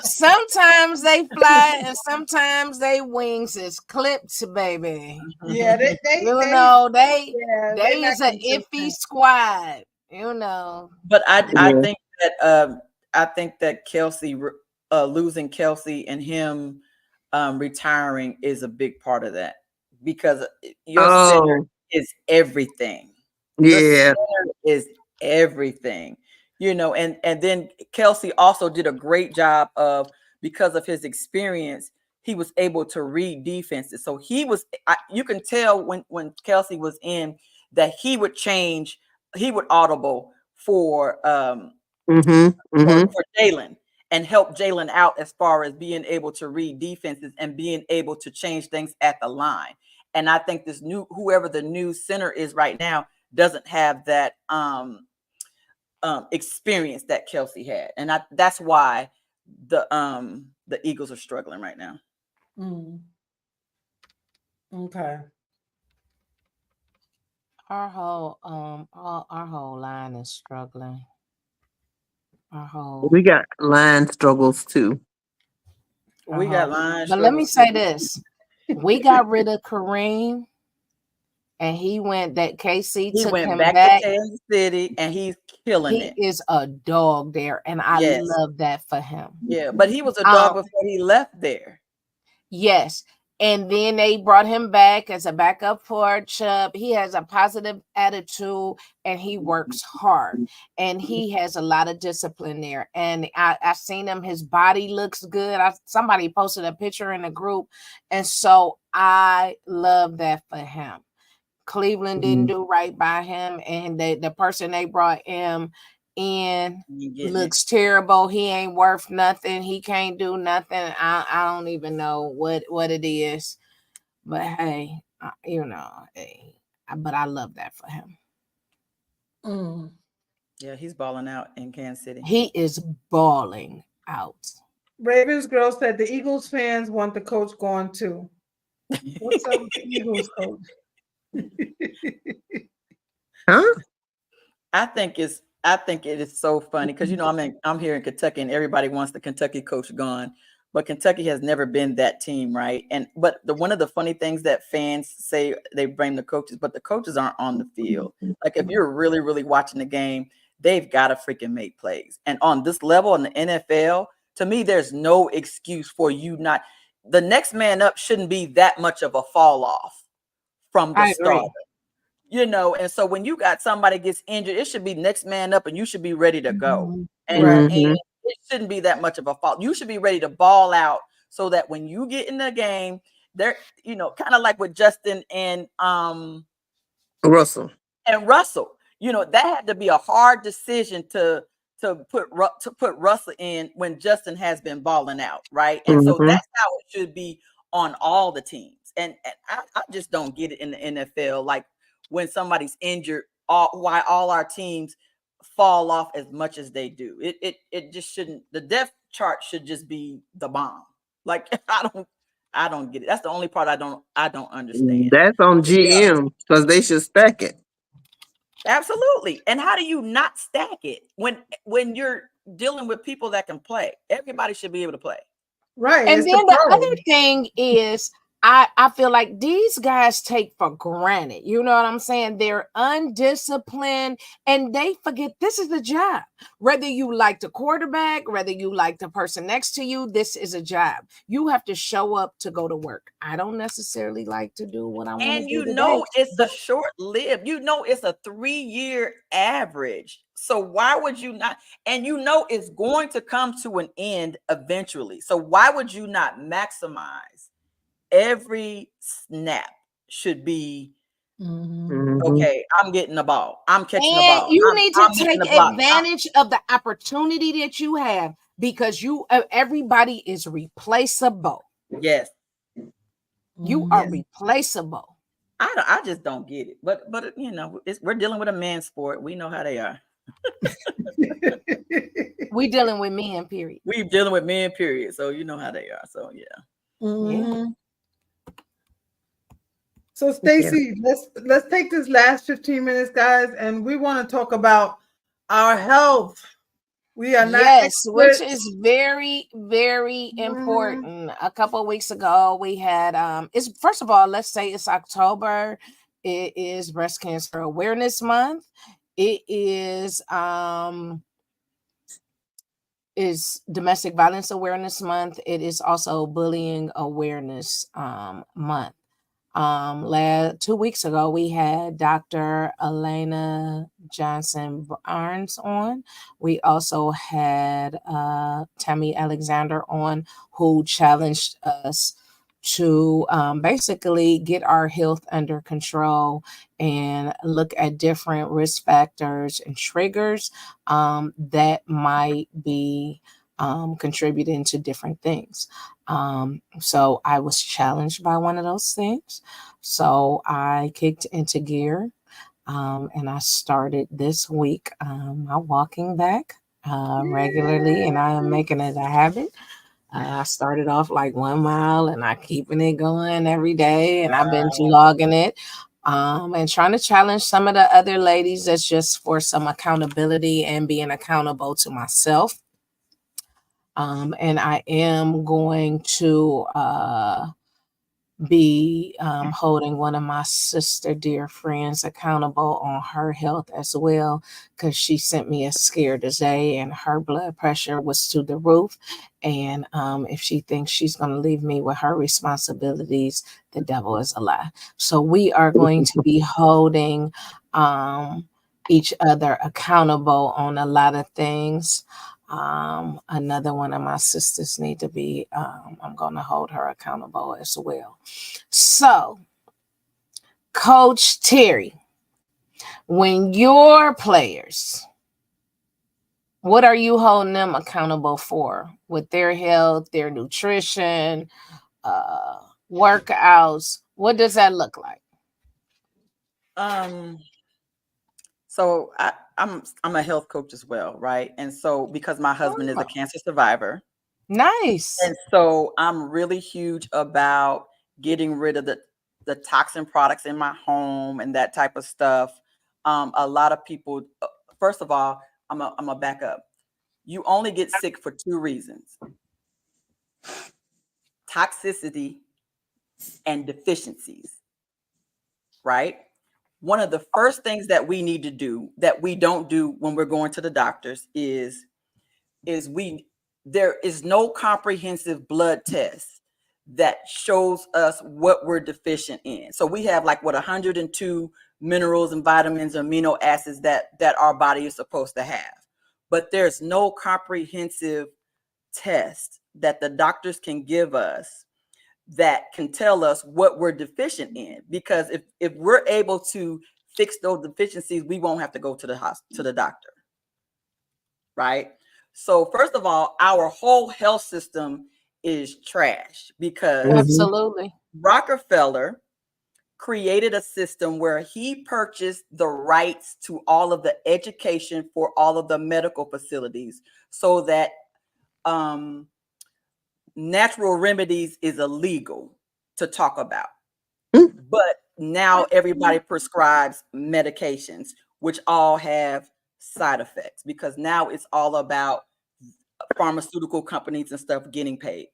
Sometimes they fly, and sometimes they wings is clipped, baby.
Yeah, they
is an iffy squad,
But I think that Kelsey losing Kelsey and him retiring is a big part of that, because your center is everything.
Yeah,
is everything, and then Kelsey also did a great job of, because of his experience, he was able to read defenses. So you can tell when Kelsey was in that he would audible for Jalen and help Jalen out as far as being able to read defenses and being able to change things at the line. And I think whoever the new center is right now doesn't have that experience that Kelsey had, and that's why the Eagles are struggling right now.
Okay.
Our whole line is struggling.
We got line struggles too.
We got line.
But let me say this: we got rid of Kareem, and he went back
to Kansas City, and he's killing it.
He is a dog there, and I love that for him.
Yeah, but he was a dog before he left there.
Yes. And then they brought him back as a backup for Chubb. He has a positive attitude and he works hard. And he has a lot of discipline there. And I seen him. His body looks good. Somebody posted a picture in the group. And so I love that for him. Cleveland didn't do right by him. And the person they brought him in looks terrible. He ain't worth nothing. He can't do nothing. I don't even know what it is, but hey, but I love that for him.
Yeah, he's balling out in Kansas City.
He is balling out.
Ravens girl said the Eagles fans want the coach gone too. What's up with the Eagles coach?
Huh?
I think it is so funny because I'm here in Kentucky and everybody wants the Kentucky coach gone, but Kentucky has never been that team, right? But one of the funny things that fans say, they blame the coaches, but the coaches aren't on the field. Like, if you're really, really watching the game, they've got to freaking make plays. And on this level in the NFL, to me, there's no excuse for you not. The next man up shouldn't be that much of a fall off from the start. And so when you got somebody gets injured, it should be next man up and you should be ready to go. And it shouldn't be that much of a fault. You should be ready to ball out so that when you get in the game, they're, kind of like with Justin and
Russell.
That had to be a hard decision to put Russell in when Justin has been balling out, right? And so that's how it should be on all the teams. And I just don't get it in the NFL. Like when somebody's injured, why all our teams fall off as much as they do. It just shouldn't. The depth chart should just be the bomb. Like I don't get it. That's the only part I don't understand.
That's on GM because they should stack it.
Absolutely. And how do you not stack it when you're dealing with people that can play? Everybody should be able to play.
Right.
And then the other thing is, I feel like these guys take for granted. You know what I'm saying? They're undisciplined and they forget this is a job. Whether you like the quarterback, whether you like the person next to you, this is a job. You have to show up to go to work. I don't necessarily like to do what I want to do.
And it's a short-lived. It's a 3-year average. So why would you not? And it's going to come to an end eventually. So why would you not maximize? Every snap should be okay. I'm getting the ball. I'm catching the ball.
You need to take advantage of the opportunity that you have because everybody is replaceable.
Yes,
you are replaceable.
I just don't get it. But we're dealing with a man's sport. We know how they are.
We dealing with men. Period.
We dealing with men. Period. So you know how they are. So yeah.
So Stacey, let's take this last 15 minutes, guys, and we want to talk about our health. We are not
which is very, very important. A couple of weeks ago, we had first of all, let's say it's October. It is Breast Cancer Awareness Month. It is Domestic Violence Awareness Month. It is also Bullying Awareness Month. 2 weeks ago, we had Dr. Elena Johnson Barnes on. We also had Tammy Alexander on, who challenged us to basically get our health under control and look at different risk factors and triggers that might be contributing to different things. So I was challenged by one of those things. So I kicked into gear and I started this week my walking back regularly, and I am making it a habit. I started off like 1 mile and I'm keeping it going every day, and I've been logging it and trying to challenge some of the other ladies. That's just for some accountability and being accountable to myself. And I am going to be holding one of my sister dear friends accountable on her health as well, because she sent me a scare today and her blood pressure was to the roof. And if she thinks she's going to leave me with her responsibilities, the devil is a lie. So we are going to be holding each other accountable on a lot of things. Another one of my sisters need to be, I'm going to hold her accountable as well. So, Coach Terry, when your players, what are you holding them accountable for with their health, their nutrition, workouts? What does that look like?
So I'm a health coach as well, right? And so because my husband is a cancer survivor.
Nice.
And so I'm really huge about getting rid of the toxin products in my home and that type of stuff. A lot of people, first of all, I'm a back up. You only get sick for 2 reasons: toxicity and deficiencies, right? One of the first things that we need to do that we don't do when we're going to the doctors is there is no comprehensive blood test that shows us what we're deficient in. So we have like 102 minerals and vitamins, amino acids that our body is supposed to have. but there's no comprehensive test that the doctors can give us that can tell us what we're deficient in. Because if we're able to fix those deficiencies, we won't have to go to the doctor, right? So first of all, our whole health system is trash because
Absolutely.
Rockefeller created a system where he purchased the rights to all of the education for all of the medical facilities so that natural remedies is illegal to talk about. But now everybody prescribes medications, which all have side effects, because now it's all about pharmaceutical companies and stuff getting paid.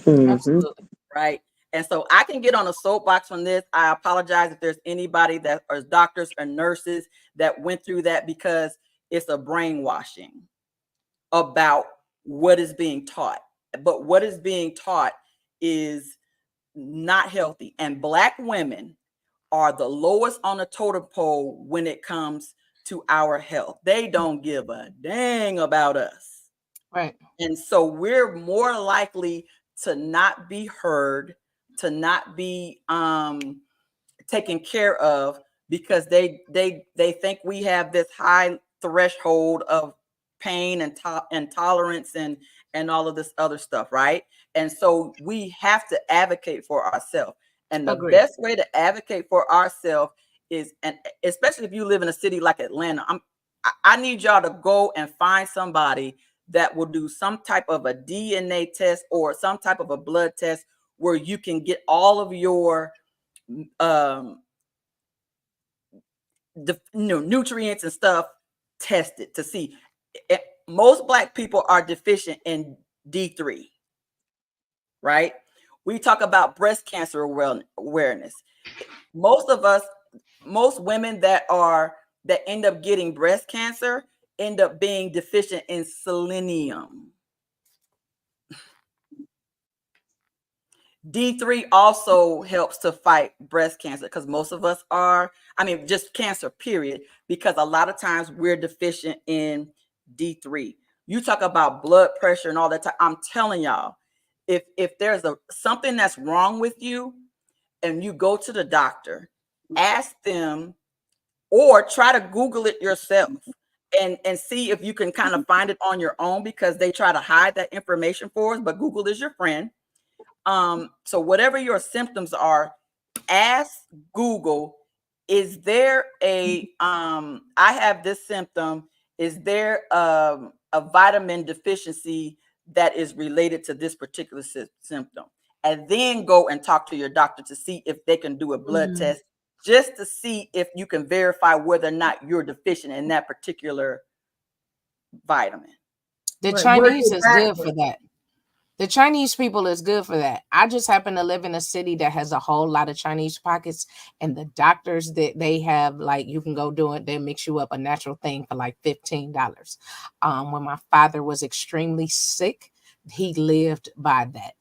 Absolutely.
Right. And so I can get on a soapbox on this. I apologize if there's anybody that are doctors or nurses that went through that, because it's a brainwashing about what is being taught. But what is being taught is not healthy. And Black women are the lowest on the totem pole when it comes to our health. They don't give a dang about us.
Right.
And so we're more likely to not be heard, to not be taken care of, because they think we have this high threshold of pain and intolerance and all of this other stuff, right? And so we have to advocate for ourselves. And the
Agreed.
best way to advocate for ourselves is, and especially if you live in a city like Atlanta, I need y'all to go and find somebody that will do some type of a DNA test or some type of a blood test where you can get all of your nutrients and stuff tested to see. Most Black people are deficient in D3, right? We talk about breast cancer awareness. Most women that end up getting breast cancer end up being deficient in selenium. D3 also helps to fight breast cancer, because most of us are, just cancer, period, because a lot of times we're deficient in D3. You talk about blood pressure and all that time. I'm telling y'all, if there's something that's wrong with you and you go to the doctor, ask them or try to Google it yourself and see if you can kind of find it on your own, because they try to hide that information for us, but Google is your friend. So whatever your symptoms are, ask Google, is there I have this symptom, is there a vitamin deficiency that is related to this particular symptom? And then go and talk to your doctor to see if they can do a blood test, just to see if you can verify whether or not you're deficient in that particular vitamin.
The Chinese is good for that. The Chinese people is good for that. I just happen to live in a city that has a whole lot of Chinese pockets, and the doctors that they have, like, you can go do it. They mix you up a natural thing for like $15. When my father was extremely sick, he lived by that.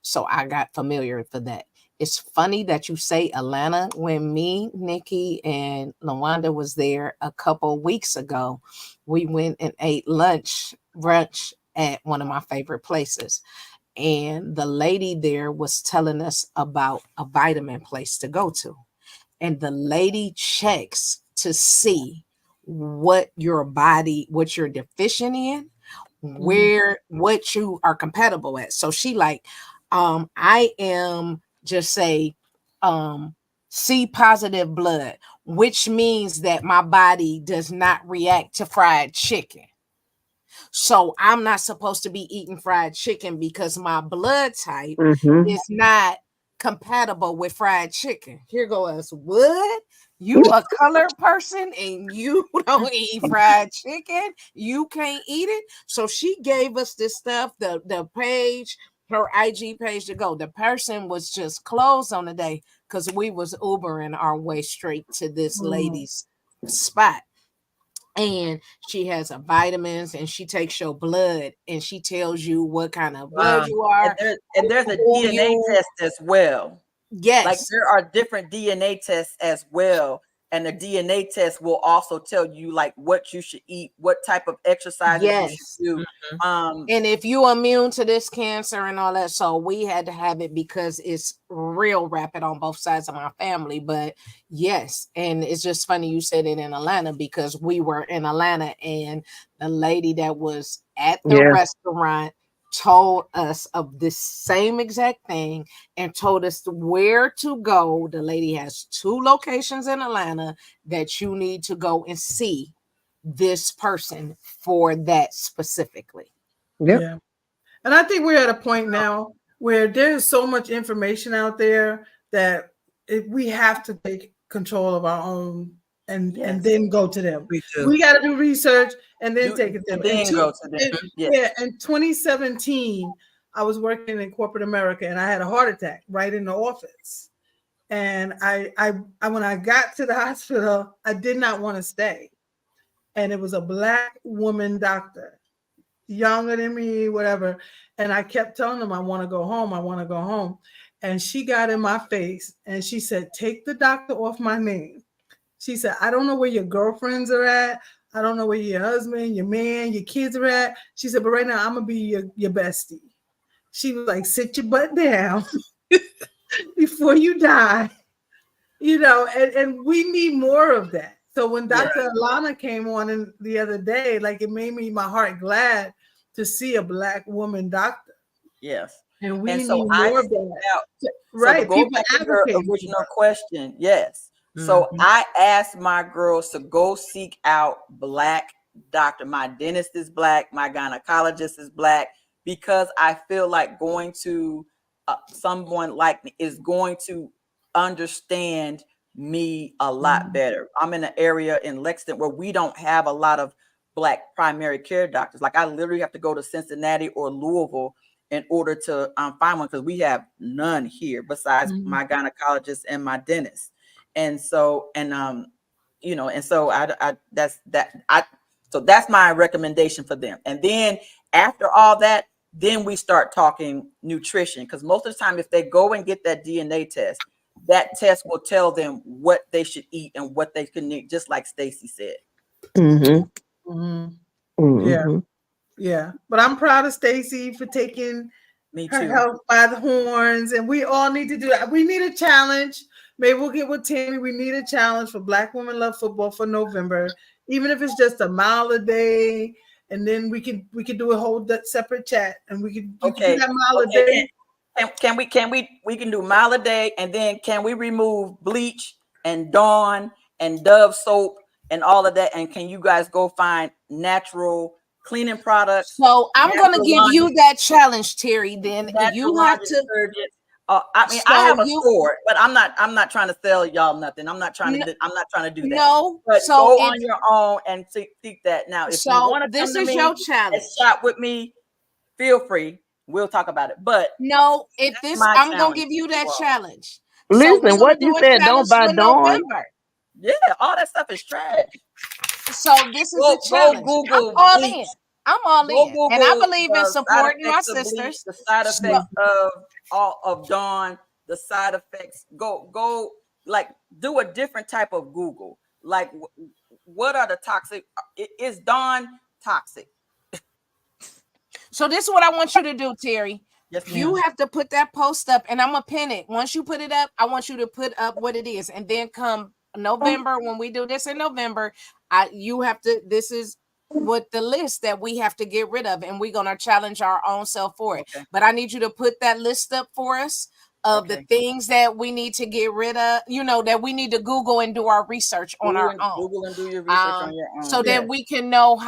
So I got familiar for that. It's funny that you say Atlanta. When me, Nikki, and Lawanda was there a couple weeks ago, we went and ate brunch at one of my favorite places. And the lady there was telling us about a vitamin place to go to. And the lady checks to see what your body, what you're deficient in, what you are compatible at. So she like, I am just say C positive blood, which means that my body does not react to fried chicken. So I'm not supposed to be eating fried chicken because my blood type is not compatible with fried chicken. Here goes, what? You a colored person and you don't eat fried chicken? You can't eat it? So she gave us this stuff, the page, her IG page to go. The person was just closed on the day because we was Ubering our way straight to this lady's spot. And she has a vitamins, and she takes your blood, and she tells you what kind of blood you are.
And there's a DNA test as well.
Yes.
Like there are different DNA tests as well And the DNA test will also tell you like what you should eat, what type of exercises you should do.
And if you're immune to this cancer and all that, so we had to have it because it's real rapid on both sides of my family. But yes, and it's just funny you said it in Atlanta because we were in Atlanta and the lady that was at the restaurant told us of the same exact thing and told us where to go. The lady has 2 locations in Atlanta that you need to go and see this person for that specifically.
Yeah. And I think we're at a point now where there's so much information out there that we have to take control of our own and then go to them. We got to do research and then take it to them.
Then go to them.
Yeah. In 2017, I was working in corporate America and I had a heart attack right in the office. And I when I got to the hospital, I did not want to stay. And it was a Black woman doctor, younger than me, whatever. And I kept telling them, I want to go home. I want to go home. And she got in my face and she said, take the doctor off my name. She said, I don't know where your girlfriends are at. I don't know where your husband, your man, your kids are at. She said, but right now I'm going to be your bestie. She was like, sit your butt down before you die. You know, and we need more of that. So when Dr. Alana came on the other day, like it made my heart glad to see a Black woman doctor.
Yes.
And we need
so
more of that. Right.
So go back to your original question. Yes. So I asked my girls to go seek out Black doctor. My dentist is Black. My gynecologist is Black, because I feel like going to someone like me is going to understand me a lot better. I'm in an area in Lexington where we don't have a lot of Black primary care doctors. Like I literally have to go to Cincinnati or Louisville in order to find one, because we have none here besides my gynecologist and my dentist. And so, you know, and so so that's my recommendation for them. And then after all that, then we start talking nutrition, because most of the time, if they go and get that DNA test, that test will tell them what they should eat and what they can eat, just like Stacy said.
Yeah. But I'm proud of Stacy for taking her health by the horns, and we all need to do that. We need a challenge. Maybe we'll get with Tammy. We need a challenge for Black Women Love Football for November, even if it's just a mile a day, and then we can do a whole separate chat, and we can do that mile a day.
We can do mile a day, and then can we remove bleach and Dawn and Dove soap and all of that? And can you guys go find natural cleaning products?
So I'm going to give you that challenge, Terry. Then you have to.
I mean, I have a store, but I'm not trying to sell y'all nothing. I'm not trying to do that.
No,
but so go on your own and seek that. Now, if you want to
this is your challenge.
Shop with me, feel free. We'll talk about it. But
no, I'm gonna give you that challenge.
Listen, what you said, don't buy Dawn.
Yeah, all that stuff is trash.
So this is the challenge.
Google
I'm all in. And I believe in supporting my sisters.
The side effects of Dawn, the side effects. Go like do a different type of Google. Like what are the toxic? Is Dawn toxic?
So this is what I want you to do, Terry.
Yes,
you have to put that post up, and I'm gonna pin it. Once you put it up, I want you to put up what it is, and then come November, when we do this in November, this is what the list that we have to get rid of, and we're gonna challenge our own self for it. But I need you to put that list up for us of the things that we need to get rid of, that we need to Google and do our research on our own.
Google and do your research on your own.
So that we can know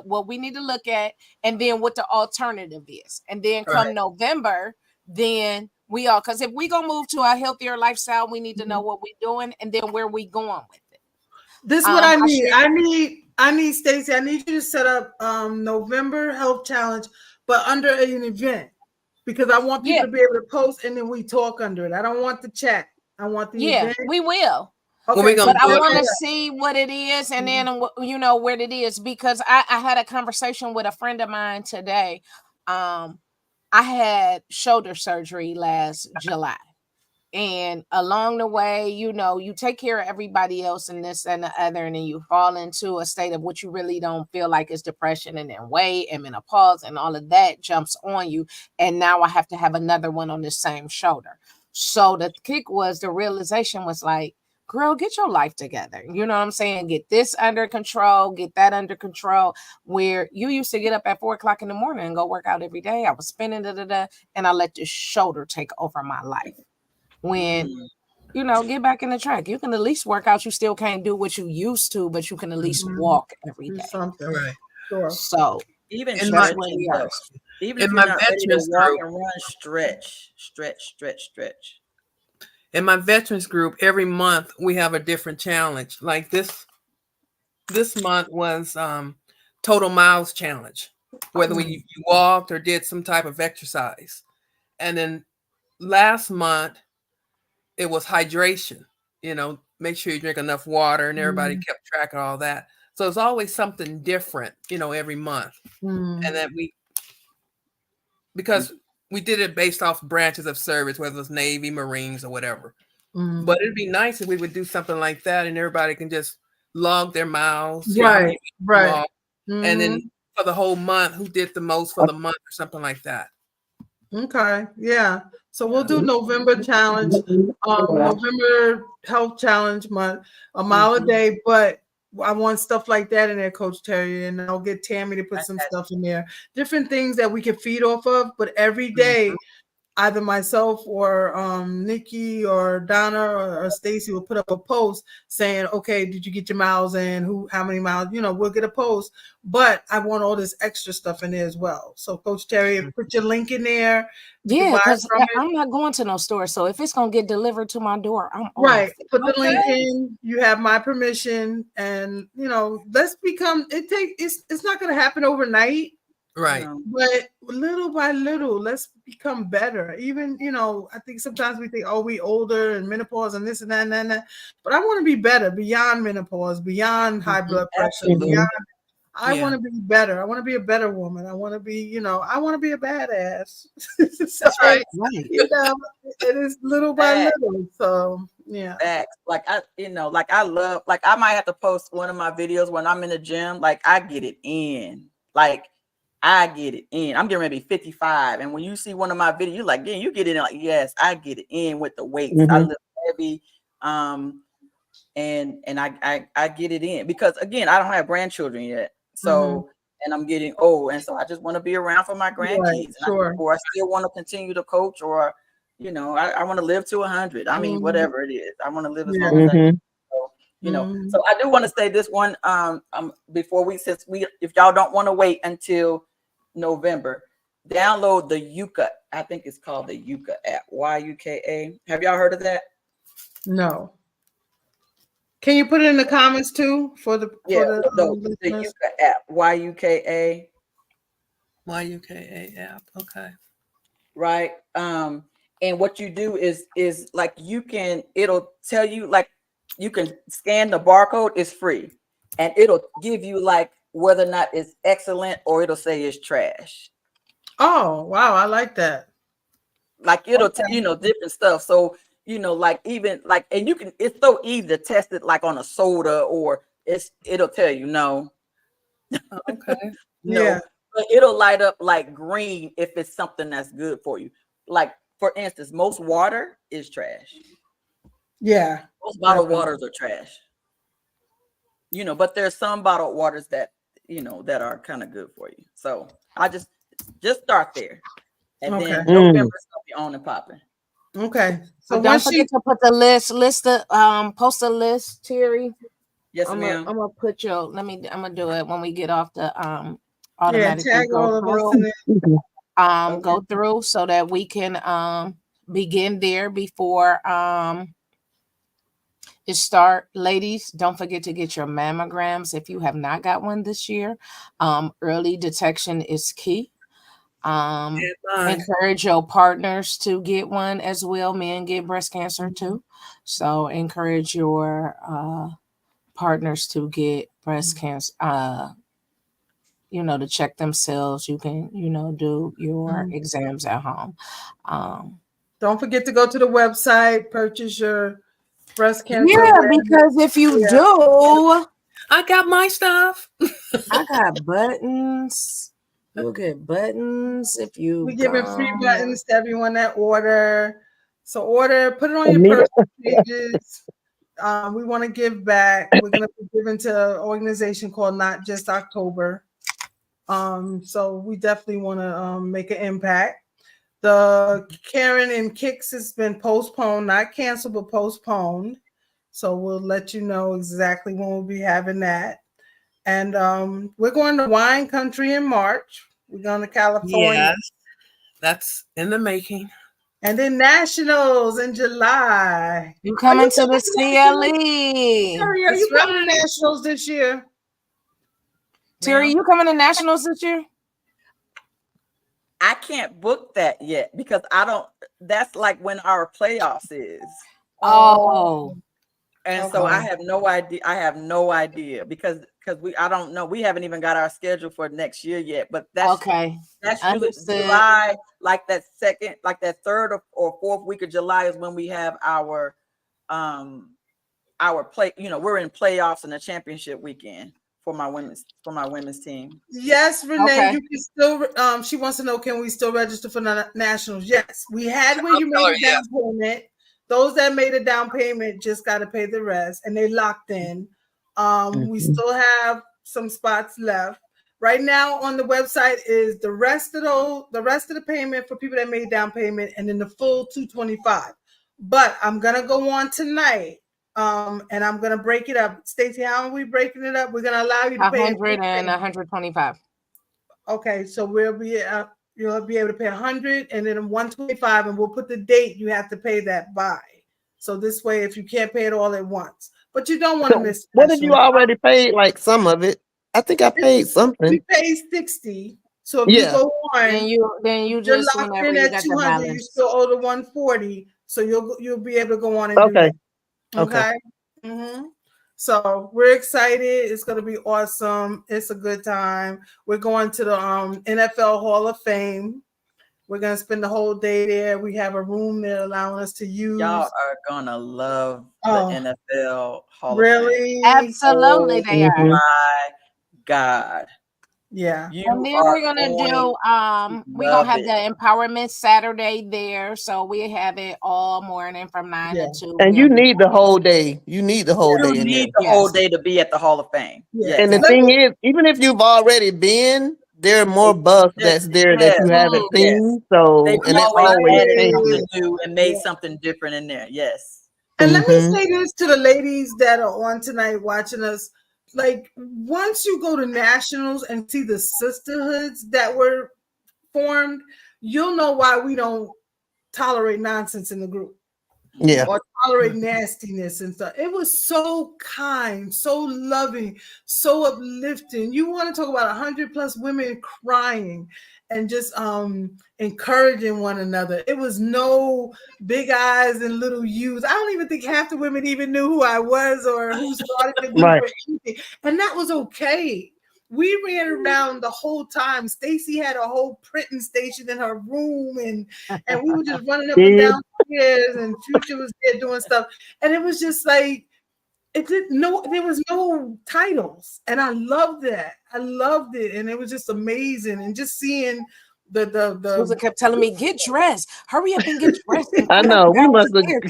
what we need to look at, and then what the alternative is. And then come November, then because if we gonna move to a healthier lifestyle, we need to know what we're doing and then where we going with it.
This is what I need. I need Stacy. I need you to set up November health challenge, but under an event, because I want people to be able to post and then we talk under it. I don't want the chat. I want the event.
We will.
Okay,
but I want to see what it is, and then where it is, because I had a conversation with a friend of mine today. I had shoulder surgery last July. And along the way, you know, you take care of everybody else and this and the other, and then you fall into a state of what you really don't feel like is depression, and then weight and menopause and all of that jumps on you. And now I have to have another one on the same shoulder. So the kick was, the realization was like, girl, get your life together. You know what I'm saying? Get this under control, get that under control. Where you used to get up at 4 o'clock in the morning and go work out every day. I was spinning, and I let this shoulder take over my life. When you know, get back in the track. You can at least work out. You still can't do what you used to, but you can at least walk every day.
Something.
Right.
Sure.
So
Even
In
stretching,
my-
we are.
even
in
if
my
you're not ready to
veterans
walk
group-
and run, stretch.
In my veterans group, every month we have a different challenge. Like this month was total miles challenge, whether you walked or did some type of exercise. And then last month it was hydration. You know, make sure you drink enough water, and everybody kept track of all that. So it's always something different, you know, every month. And then because we did it based off branches of service, whether it was Navy, Marines, or whatever. But it'd be nice if we would do something like that, and everybody can just log their miles, see how many people walked, and then for the whole month, who did the most for the month, or something like that.
Okay, yeah. So we'll do November challenge, November health challenge month, a mile a day. But I want stuff like that in there, Coach Terry, and I'll get Tammy to put some stuff in there. Different things that we can feed off of, but every day, either myself or Nikki or Donna or Stacy will put up a post saying, okay, did you get your miles in? How many miles? You know, we'll get a post, but I want all this extra stuff in there as well. So Coach Terry, put your link in there.
Yeah, because I'm not going to no store. So if it's going to get delivered to my door, I'm
right.
off.
Put the link in. You have my permission, and you know, let's become. It's not going to happen overnight.
Right.
But little by little, let's become better. Even, you know, I think sometimes we think, oh, we older and menopause and this and that and that. But I want to be better beyond menopause, beyond high blood pressure. Beyond, I want to be better. I want to be a better woman. I want to be, you know, I want to be a badass. So,
that's right.
You know, it is little by little. So yeah.
Like I love, like I might have to post one of my videos when I'm in the gym. Like I get it in. Like I get it in. I'm getting ready to be 55. And when you see one of my videos, you're like, yeah, you get it in. Like, yes, I get it in with the weights. I lift heavy. And I get it in because again, I don't have grandchildren yet. So and I'm getting old. And so I just want to be around for my grandkids.
Sure.
Or I still want to continue to coach, or you know, I want to live to 100. I mean, whatever it is. I want to live as long as I can. So, you know, so I do want to say this one before if y'all don't want to wait until November, download the Yuka. I think it's called the Yuka app. YUKA. Have y'all heard of that?
No. Can you put it in the comments too for the
the Yuka app? YUKA.
YUKA app. Okay.
Right. And what you do is like it'll tell you, like you can scan the barcode, it's free, and it'll give you like whether or not it's excellent, or it'll say it's trash.
Oh, wow. I like that.
Like it'll tell you know different stuff. So, you know, like even like, and it's so easy to test it like on a soda, or it'll tell you no.
Okay.
No.
Yeah.
But it'll light up like green if it's something that's good for you. Like for instance, most water is trash.
Yeah.
Most bottled waters are trash. You know, but there's some bottled waters that, you know, that are kind of good for you. So I just start there. And then November's gonna be on and popping.
Okay.
So don't forget to put the post a list, Terry.
Yes, ma'am.
I'm gonna put I'm gonna do it when we get off the automatically
tag all of us in it.
Go through so that we can begin there before it start. Ladies, don't forget to get your mammograms if you have not got one this year. Early detection is key. Encourage your partners to get one as well. Men get breast cancer too, so encourage your partners to get breast cancer, you know, to check themselves. You can, you know, do your exams at home.
Don't forget to go to the website, purchase your breast cancer.
Yeah,
awareness.
because if you
Yeah.
do,
I got my stuff.
I got buttons. You'll get buttons if you.
We're giving free
come.
buttons to everyone that order. So order, put it on your
Anita.
personal pages. We want to give back. We're going to be giving to an organization called Not Just October. So we definitely want to make an impact. The Karen and Kicks has been postponed, not canceled, but postponed. So we'll let you know exactly when we'll be having that. And we're going to wine country in March. We're going to California.
Yes, that's in the making.
And then nationals in July.
You coming to the
coming
CLE?
Terry, are you coming to nationals this year?
Terry, you coming to nationals this year?
I can't book that yet because I don't. That's like when our playoffs is.
Oh,
And so I have no idea. I have no idea because I don't know. We haven't even got our schedule for next year yet. But that's
okay.
That's usually July, like that third or fourth week of July is when we have our play. You know, we're in playoffs and the championship weekend for my women's team.
Yes, Renee,
Okay.
you can still. She wants to know, can we still register for nationals? Yes, we had where you made a down payment. Those that made a down payment just got to pay the rest, and they locked in. We still have some spots left. Right now on the website is the rest of the payment for people that made down payment, and then the full $225. But I'm gonna go on tonight, and I'm gonna break it up. Stacey, how are we breaking it up? We're gonna allow you to pay
100 and 125.
Okay, so we'll be you'll be able to pay 100 and then 125, and we'll put the date you have to pay that by. So this way, if you can't pay it all at once, but you don't want to miss.
What if you already paid like some of it? I think I paid something.
We paid 60. So if you go on,
then you
you're
just
locked
whenever
in
you
at
got the
200. You
balance.
still owe the 140. So you'll be able to go on and do that. Okay. So we're excited. It's going to be awesome. It's a good time. We're going to the NFL Hall of Fame. We're going to spend the whole day there. We have a room there allowing us to use.
Y'all are going to love the NFL Hall
really?
of Fame.
Absolutely, they are.
My God.
Yeah.
And then we're gonna do we're gonna have the empowerment Saturday there. So we have it all morning from 9 to 2.
And you need the whole day. You need the whole day.
You need the whole day to be at the Hall of Fame.
Yes.
And the thing is, even if you've already been, there are more buffs that's there that you haven't seen. So
they've
and
always added
changes.
something new and made something different in there. Yes.
And let me say this to the ladies that are on tonight watching us. Like, once you go to nationals and see the sisterhoods that were formed, you'll know why we don't tolerate nonsense in the group.
Yeah.
Or tolerate nastiness and stuff. It was so kind, so loving, so uplifting. You want to talk about 100+ women crying and just encouraging one another. It was no big eyes and little U's. I don't even think half the women even knew who I was or who started the group or anything. And that was okay. We ran around the whole time. Stacey had a whole printing station in her room, and we were just running up and down stairs, and Future was there doing stuff. And it was just like, there was no titles. And I loved that. I loved it. And it was just amazing. And just seeing Susan
kept telling me, get dressed, hurry up and get dressed.
I know we must have
get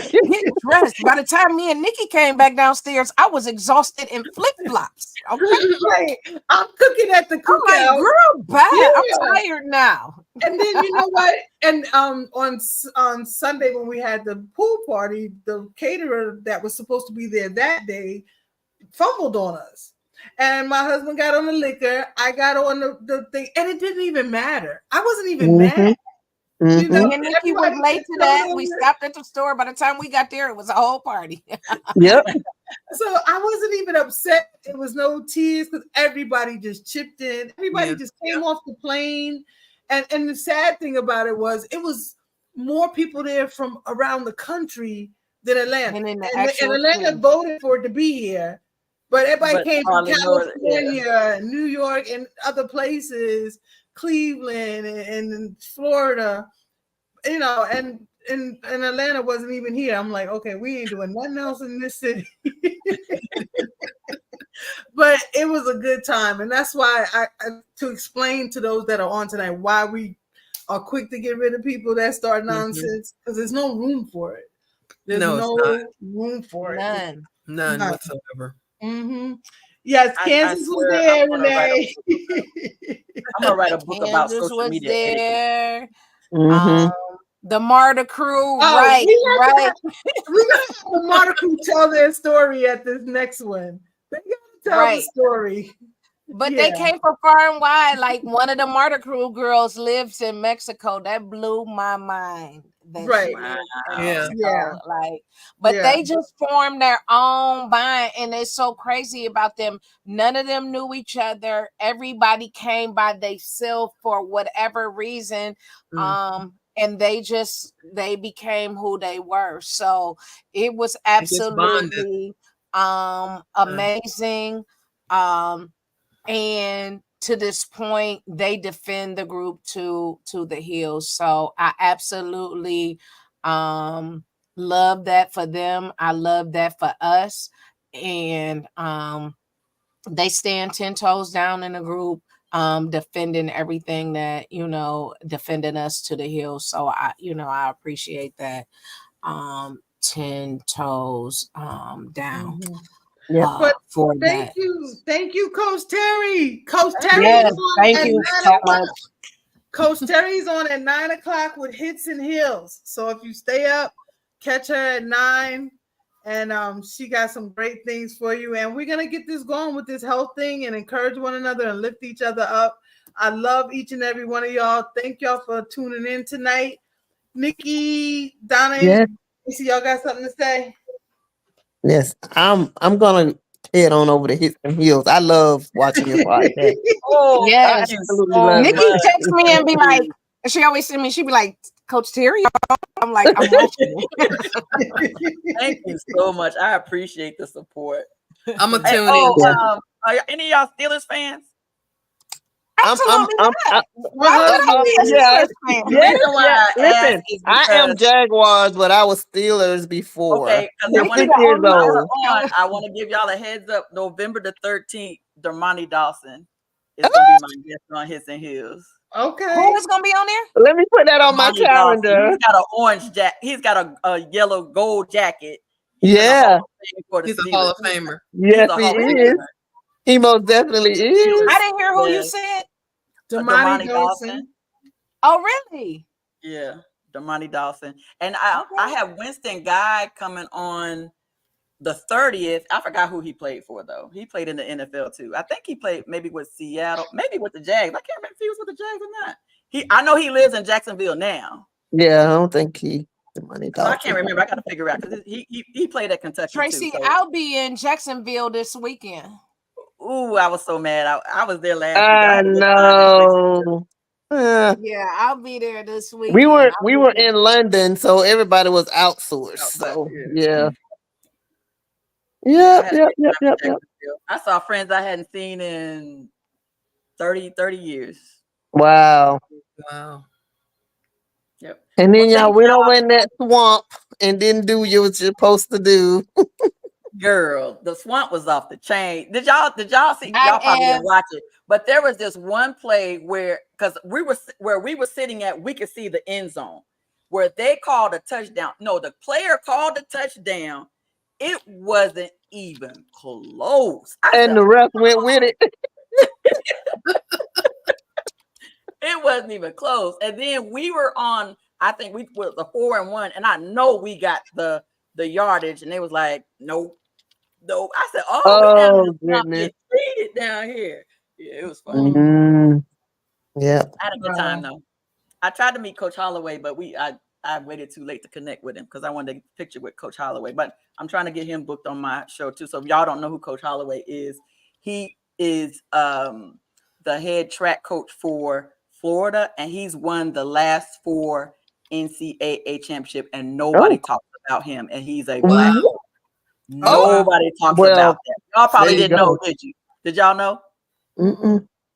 dressed. By the time me and Nikki came back downstairs, I was exhausted in flip-flops. Okay,
right. I'm cooking at the cookout.
I'm like, girl, bye. I'm tired now.
And then you know what? And on Sunday when we had the pool party, the caterer that was supposed to be there that day fumbled on us. And my husband got on the liquor. I got on the thing, and it didn't even matter. I wasn't even mad.
You know, and Nikki was late to that. We stopped at the store. By the time we got there, it was a whole party.
Yep.
So I wasn't even upset. It was no tears because everybody just chipped in. Everybody just came off the plane. And the sad thing about it was more people there from around the country than Atlanta. And Atlanta voted for it to be here. But everybody came from California, New York, and other places, Cleveland and Florida, you know, and in Atlanta wasn't even here. I'm like, okay, we ain't doing nothing else in this city. But it was a good time, and that's why I to explain to those that are on tonight why we are quick to get rid of people that start nonsense, because there's no room for it. There's no room for it.
None whatsoever.
Mm-hmm. Yes, Kansas was there, Renee.
I'm gonna write a book about
Kansas
social
was
media
there.
Mhm.
The Marta crew,
Oh,
right?
we're gonna have the Marta crew tell their story at this next one. They gotta tell the story.
But they came from far and wide. Like one of the Marta crew girls lives in Mexico. That blew my mind.
Right.
Like, but they just formed their own bond, and it's so crazy about them. None of them knew each other. Everybody came by themselves for whatever reason. And they became who they were. So it was absolutely amazing. And to this point, they defend the group to the hills. So I absolutely love that for them. I love that for us. And they stand 10 toes down in the group, defending everything that, defending us to the hills. So I appreciate that. 10 toes down.
But
for
thank you, Coach Terry. Coach Terry
yes,
is on
thank
at
you
9
so
o'clock.
much.
Coach Terry's on at 9 o'clock with Hits and Heels. So if you stay up, catch her at 9, and she got some great things for you. And we're gonna get this going with this health thing and encourage one another and lift each other up. I love each and every one of y'all. Thank y'all for tuning in tonight. Nikki, Donna, y'all got something to say?
Yes, I'm gonna head on over to Hits and Heels. I love watching your podcast.
Yes.
I absolutely love
Nikki
it.
texts me and be like, she always send me, she be like, Coach Terry. I'm like, I'm watching.
Thank you so much. I appreciate the support.
I'm gonna tune in.
Are any of y'all Steelers fans?
Absolutely not.
Listen, I am Jaguars, but I was Steelers before.
Okay, because I want to give y'all a heads up. November the 13th, Dermontti Dawson is gonna be my guest on Hits and Heels.
Okay,
who is gonna be on there?
Let me put that on my calendar.
He's got an orange jacket. He's got a yellow gold jacket.
He's a Hall of Famer.
Yes, he is. He most definitely is.
I didn't hear who you said.
Dermontti Dawson.
Oh, really?
Yeah, Dermontti Dawson. And I have Winston Guy coming on the 30th. I forgot who he played for, though. He played in the NFL, too. I think he played maybe with Seattle, maybe with the Jags. I can't remember if he was with the Jags or not. I know he lives in Jacksonville now.
Yeah, I don't think Dermontti Dawson.
So I can't remember. I got to figure out because he played at Kentucky,
Tracy,
too. So.
I'll be in Jacksonville this weekend.
Ooh, I was so mad. I was there last week.
I know.
Yeah, I'll be there this week.
We were in London, so everybody was outsourced. So yeah. Yep.
I saw friends I hadn't seen in 30 years.
Wow.
Yep.
And then y'all went over in that swamp and didn't do what you're supposed to do.
Girl, the swamp was off the chain. Did y'all see? Y'all probably didn't watch it, but there was this one play where, because we were sitting at, we could see the end zone where they called a touchdown. No, the player called a touchdown. It wasn't even close.
And the ref went with it.
It wasn't even close. And then we were on, I think we were the 4-1, and I know we got the yardage, and they was like, nope. I said,
oh goodness,
treated down here. Yeah, it was funny.
Yeah,
I had a good time though. I tried to meet Coach Holloway, but I waited too late to connect with him because I wanted to picture with Coach Holloway. But I'm trying to get him booked on my show too. So if y'all don't know who Coach Holloway is, he is the head track coach for Florida, and he's won the last 4 NCAA championship, and nobody talks about him. And he's a black. Nobody talks about that. Y'all probably didn't know, did you? Did y'all know?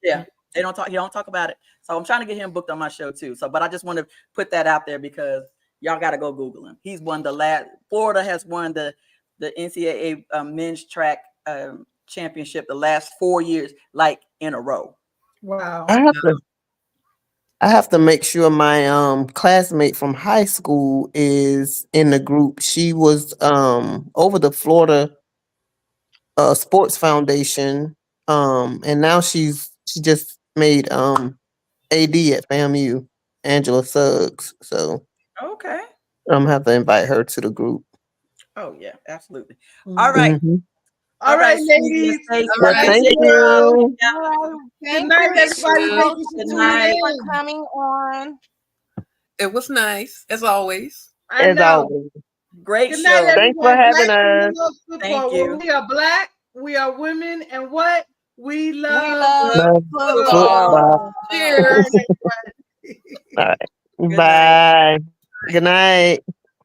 Yeah, they don't talk. He don't talk about it. So I'm trying to get him booked on my show too. So, but I just want to put that out there because Y'all got to go Google him. He's won Florida has won the NCAA men's track championship the last 4 years, like in a row.
Wow.
I have to make sure my classmate from high school is in the group. She was over the Florida Sports Foundation, and now she just made AD at FAMU, Angela Suggs. So
Okay.
I'm gonna have to invite her to the group.
Oh yeah, absolutely. All right.
Mhm.
All right,
Susie,
ladies.
stay
Well,
right.
thank
safe.
you.
Good night, everybody. Thank you
Good
for
night.
tuning
for
in.
coming on.
It was nice, as always.
I
As
know.
always.
Great
Good night,
show.
everybody.
Thanks for having
Black women
us.
love football.
Thank
Well,
you.
we are black, we are women, and what? We
We
love
love
Love
football.
Cheers.
everybody.
All right.
Good
Bye.
night.
Good night.